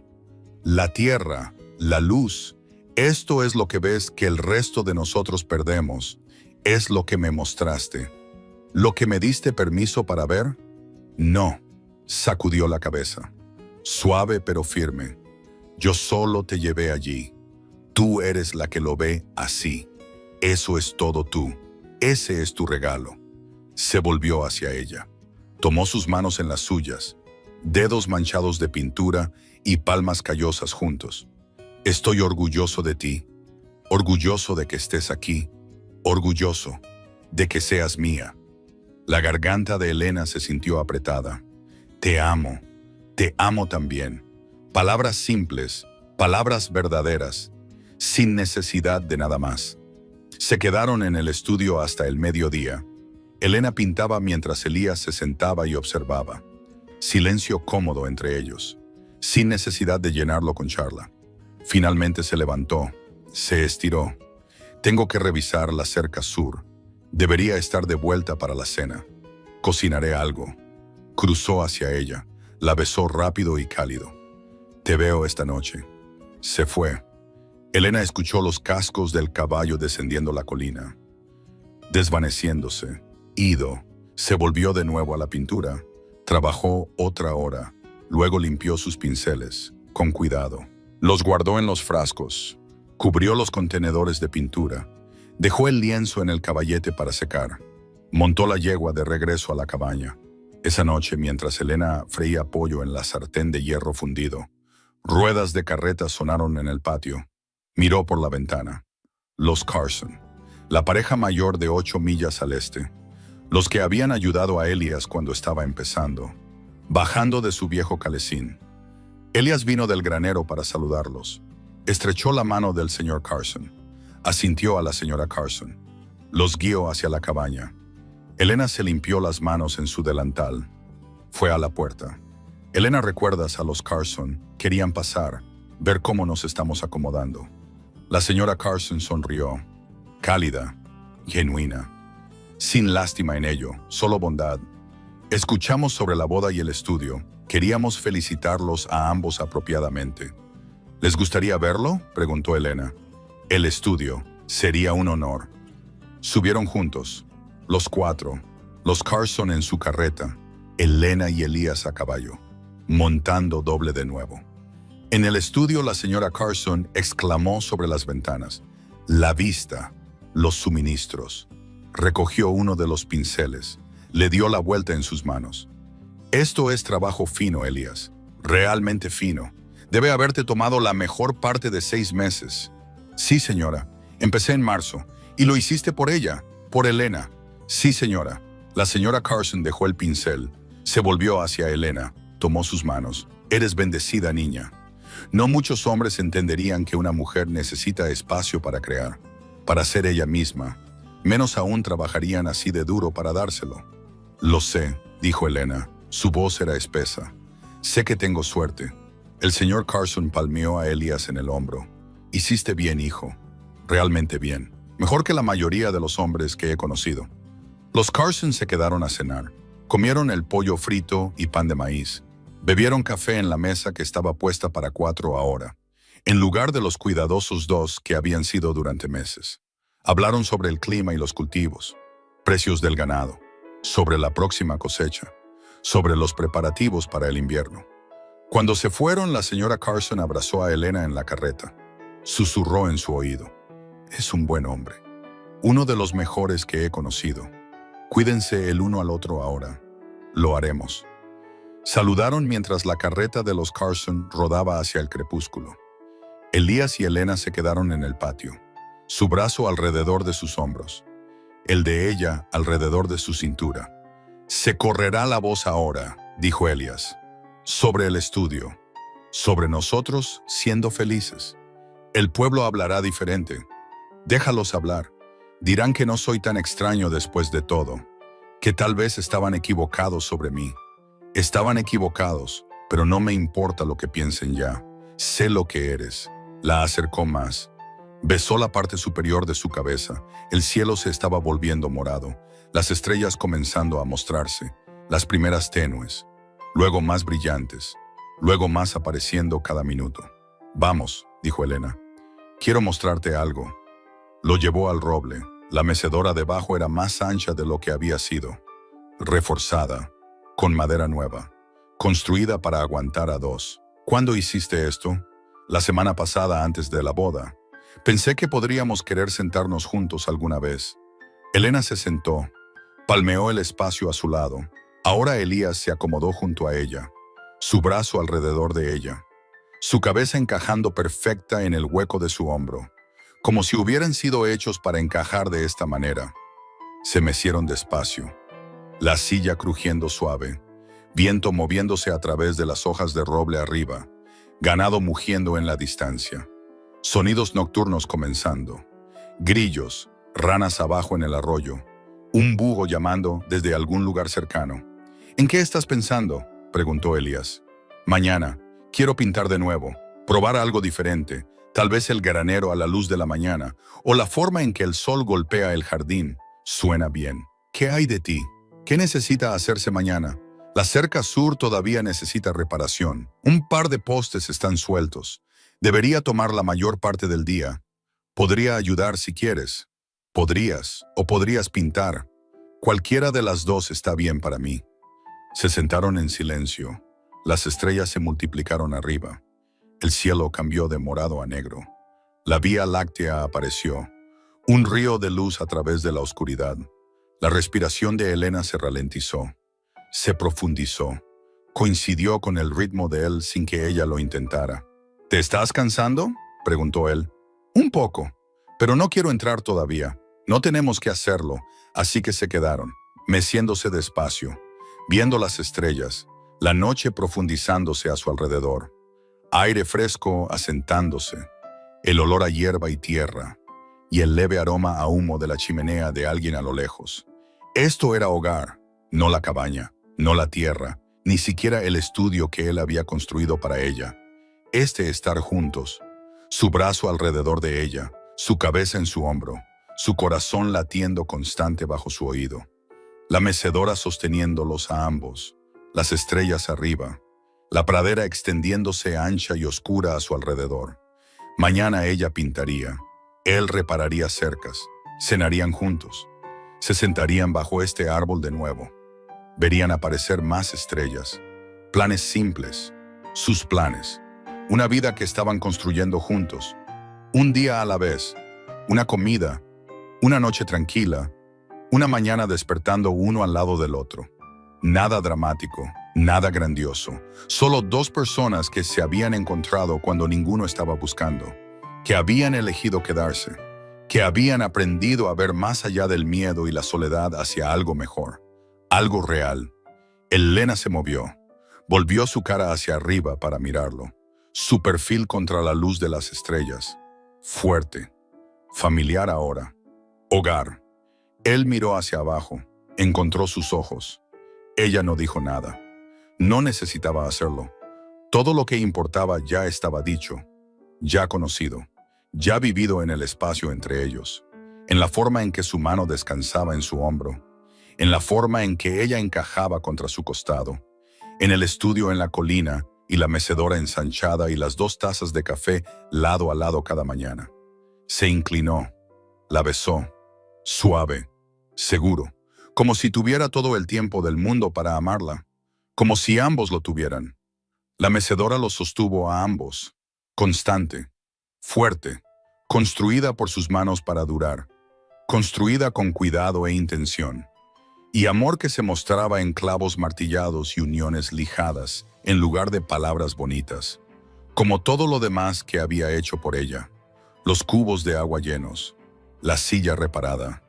«La tierra, la luz, esto es lo que ves que el resto de nosotros perdemos. Es lo que me mostraste. ¿Lo que me diste permiso para ver?» «No», sacudió la cabeza. Suave pero firme. «Yo solo te llevé allí. Tú eres la que lo ve así. Eso es todo tú. Ese es tu regalo». Se volvió hacia ella. Tomó sus manos en las suyas, dedos manchados de pintura y palmas callosas juntos. «Estoy orgulloso de ti, orgulloso de que estés aquí, orgulloso de que seas mía». La garganta de Elena se sintió apretada. Te amo también». Palabras simples, palabras verdaderas, sin necesidad de nada más. Se quedaron en el estudio hasta el mediodía. Elena pintaba mientras Elías se sentaba y observaba. Silencio cómodo entre ellos, sin necesidad de llenarlo con charla. Finalmente se levantó, se estiró. «Tengo que revisar la cerca sur. Debería estar de vuelta para la cena. Cocinaré algo». Cruzó hacia ella, la besó rápido y cálido. «Te veo esta noche». Se fue. Elena escuchó los cascos del caballo descendiendo la colina. Desvaneciéndose, ido, se volvió de nuevo a la pintura. Trabajó otra hora. Luego limpió sus pinceles, con cuidado. Los guardó en los frascos. Cubrió los contenedores de pintura. Dejó el lienzo en el caballete para secar. Montó la yegua de regreso a la cabaña. Esa noche, mientras Elena freía pollo en la sartén de hierro fundido, ruedas de carreta sonaron en el patio. Miró por la ventana. Los Carson, la pareja mayor de 8 millas al este. Los que habían ayudado a Elías cuando estaba empezando, bajando de su viejo calesín. Elías vino del granero para saludarlos. Estrechó la mano del señor Carson. Asintió a la señora Carson. Los guió hacia la cabaña. Elena se limpió las manos en su delantal. Fue a la puerta. «Elena, ¿recuerdas a los Carson? Querían pasar, ver cómo nos estamos acomodando». La señora Carson sonrió, cálida, genuina, sin lástima en ello, solo bondad. «Escuchamos sobre la boda y el estudio. Queríamos felicitarlos a ambos apropiadamente». «¿Les gustaría verlo?», preguntó Elena. «El estudio. Sería un honor». Subieron juntos, los 4, los Carson en su carreta, Elena y Elías a caballo, montando doble de nuevo. En el estudio, la señora Carson exclamó sobre las ventanas: «La vista, los suministros». Recogió uno de los pinceles, le dio la vuelta en sus manos. «Esto es trabajo fino, Elías, realmente fino. Debe haberte tomado la mejor parte de 6 meses». «Sí, señora. Empecé en marzo. ¿Y lo hiciste por ella? ¿Por Elena?» «Sí, señora». La señora Carson dejó el pincel, se volvió hacia Elena, tomó sus manos. «Eres bendecida, niña. No muchos hombres entenderían que una mujer necesita espacio para crear, para ser ella misma. Menos aún trabajarían así de duro para dárselo». «Lo sé», dijo Elena. Su voz era espesa. «Sé que tengo suerte». El señor Carson palmeó a Elías en el hombro. «Hiciste bien, hijo. Realmente bien. Mejor que la mayoría de los hombres que he conocido». Los Carson se quedaron a cenar. Comieron el pollo frito y pan de maíz. Bebieron café en la mesa que estaba puesta para 4 ahora. en lugar de los cuidadosos dos que habían sido durante meses. Hablaron sobre el clima y los cultivos, precios del ganado, sobre la próxima cosecha, sobre los preparativos para el invierno. Cuando se fueron, la señora Carson abrazó a Elena en la carreta. Susurró en su oído: «Es un buen hombre, uno de los mejores que he conocido. Cuídense el uno al otro ahora. Lo haremos». Saludaron mientras la carreta de los Carson rodaba hacia el crepúsculo. Elías y Elena se quedaron en el patio, su brazo alrededor de sus hombros, el de ella alrededor de su cintura. «Se correrá la voz ahora», dijo Elías, «sobre el estudio, sobre nosotros siendo felices. El pueblo hablará diferente. Déjalos hablar. Dirán que no soy tan extraño después de todo, que tal vez estaban equivocados sobre mí. Estaban equivocados, pero no me importa lo que piensen ya. Sé lo que eres». La acercó más. Besó la parte superior de su cabeza. El cielo se estaba volviendo morado, las estrellas comenzando a mostrarse, las primeras tenues, luego más brillantes, luego más apareciendo cada minuto. «Vamos», dijo Elena. «Quiero mostrarte algo». Lo llevó al roble. La mecedora debajo era más ancha de lo que había sido, reforzada, con madera nueva, construida para aguantar a dos. «¿Cuándo hiciste esto?» «La semana pasada, antes de la boda. Pensé que podríamos querer sentarnos juntos alguna vez». Elena se sentó, palmeó el espacio a su lado. Ahora Elías se acomodó junto a ella, su brazo alrededor de ella, su cabeza encajando perfecta en el hueco de su hombro, como si hubieran sido hechos para encajar de esta manera. Se mecieron despacio, la silla crujiendo suave, viento moviéndose a través de las hojas de roble arriba, ganado mugiendo en la distancia, sonidos nocturnos comenzando, grillos, ranas abajo en el arroyo, un búho llamando desde algún lugar cercano. «¿En qué estás pensando?», preguntó Elías. «Mañana, quiero pintar de nuevo, probar algo diferente, tal vez el granero a la luz de la mañana, o la forma en que el sol golpea el jardín. Suena bien. ¿Qué hay de ti? ¿Qué necesita hacerse mañana?» «La cerca sur todavía necesita reparación. Un par de postes están sueltos. Debería tomar la mayor parte del día. Podría ayudar si quieres. Podrías, o podrías pintar. Cualquiera de las dos está bien para mí». Se sentaron en silencio. Las estrellas se multiplicaron arriba. El cielo cambió de morado a negro. La Vía Láctea apareció, un río de luz a través de la oscuridad. La respiración de Elena se ralentizó, se profundizó, coincidió con el ritmo de él sin que ella lo intentara. «¿Te estás cansando?», preguntó él. «Un poco, pero no quiero entrar todavía. No tenemos que hacerlo», así que se quedaron, meciéndose despacio, viendo las estrellas, la noche profundizándose a su alrededor, aire fresco asentándose, el olor a hierba y tierra, y el leve aroma a humo de la chimenea de alguien a lo lejos. Esto era hogar, no la cabaña, no la tierra, ni siquiera el estudio que él había construido para ella. Estar juntos, su brazo alrededor de ella, su cabeza en su hombro, su corazón latiendo constante bajo su oído, la mecedora sosteniéndolos a ambos, las estrellas arriba, la pradera extendiéndose ancha y oscura a su alrededor. Mañana ella pintaría, él repararía cercas, cenarían juntos, se sentarían bajo este árbol de nuevo. Verían aparecer más estrellas, planes simples, sus planes, una vida que estaban construyendo juntos, un día a la vez, una comida, una noche tranquila, una mañana despertando uno al lado del otro. Nada dramático, nada grandioso, solo dos personas que se habían encontrado cuando ninguno estaba buscando, que habían elegido quedarse, que habían aprendido a ver más allá del miedo y la soledad hacia algo mejor, algo real. Elena se movió, volvió su cara hacia arriba para mirarlo, su perfil contra la luz de las estrellas, fuerte, familiar ahora, hogar. Él miró hacia abajo, encontró sus ojos. Ella no dijo nada. No necesitaba hacerlo. Todo lo que importaba ya estaba dicho, ya conocido, ya vivido en el espacio entre ellos, en la forma en que su mano descansaba en su hombro, en la forma en que ella encajaba contra su costado, en el estudio en la colina, y la mecedora ensanchada y las 2 tazas de café lado a lado cada mañana. Se inclinó, la besó, suave, seguro, como si tuviera todo el tiempo del mundo para amarla, como si ambos lo tuvieran. La mecedora los sostuvo a ambos, constante, fuerte, construida por sus manos para durar, construida con cuidado e intención, y amor que se mostraba en clavos martillados y uniones lijadas, en lugar de palabras bonitas, como todo lo demás que había hecho por ella, los cubos de agua llenos, la silla reparada,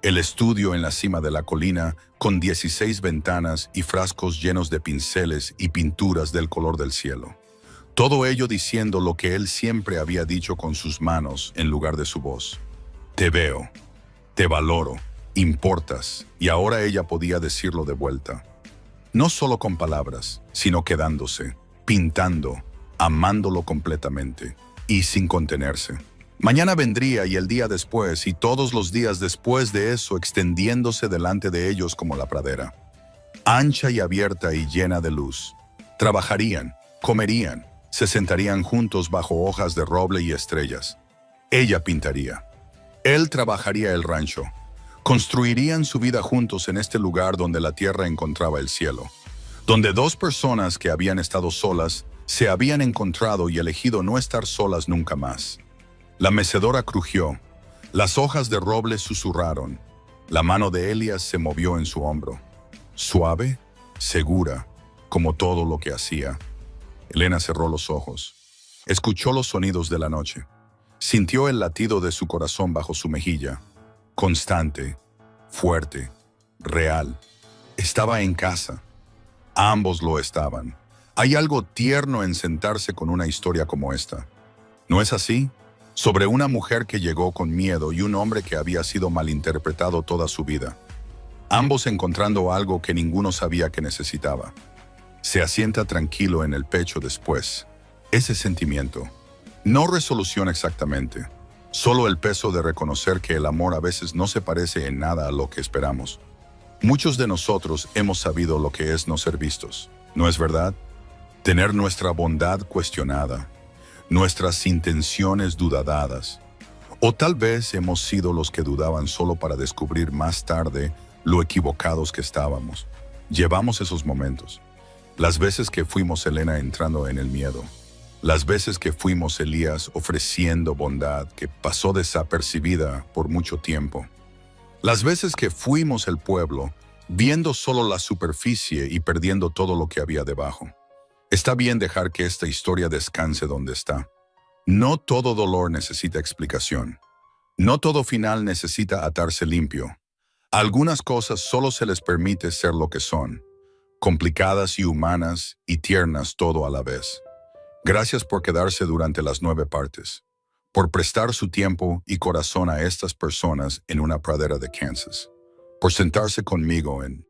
el estudio en la cima de la colina con 16 ventanas y frascos llenos de pinceles y pinturas del color del cielo. Todo ello diciendo lo que él siempre había dicho con sus manos en lugar de su voz. Te veo, te valoro, importas, y ahora ella podía decirlo de vuelta. No solo con palabras, sino quedándose, pintando, amándolo completamente y sin contenerse. Mañana vendría y el día después y todos los días después de eso extendiéndose delante de ellos como la pradera, ancha y abierta y llena de luz. Trabajarían, comerían, se sentarían juntos bajo hojas de roble y estrellas. Ella pintaría. Él trabajaría el rancho. Construirían su vida juntos en este lugar donde la tierra encontraba el cielo, donde 2 personas que habían estado solas se habían encontrado y elegido no estar solas nunca más. La mecedora crujió, las hojas de roble susurraron, la mano de Elías se movió en su hombro, suave, segura, como todo lo que hacía. Elena cerró los ojos, escuchó los sonidos de la noche, sintió el latido de su corazón bajo su mejilla, constante, fuerte, real. Estaba en casa. Ambos lo estaban. Hay algo tierno en sentarse con una historia como esta. ¿No es así? Sobre una mujer que llegó con miedo y un hombre que había sido malinterpretado toda su vida. Ambos encontrando algo que ninguno sabía que necesitaba. Se asienta tranquilo en el pecho después. Ese sentimiento. No resolución exactamente. Solo el peso de reconocer que el amor a veces no se parece en nada a lo que esperamos. Muchos de nosotros hemos sabido lo que es no ser vistos. ¿No es verdad? Tener nuestra bondad cuestionada, nuestras intenciones dudadas. O tal vez hemos sido los que dudaban solo para descubrir más tarde lo equivocados que estábamos. Llevamos esos momentos. Las veces que fuimos Elena entrando en el miedo. Las veces que fuimos Elías ofreciendo bondad que pasó desapercibida por mucho tiempo. Las veces que fuimos el pueblo viendo solo la superficie y perdiendo todo lo que había debajo. Está bien dejar que esta historia descanse donde está. No todo dolor necesita explicación. No todo final necesita atarse limpio. A algunas cosas solo se les permite ser lo que son, complicadas y humanas y tiernas todo a la vez. Gracias por quedarse durante las 9 partes, por prestar su tiempo y corazón a estas personas en una pradera de Kansas, por sentarse conmigo en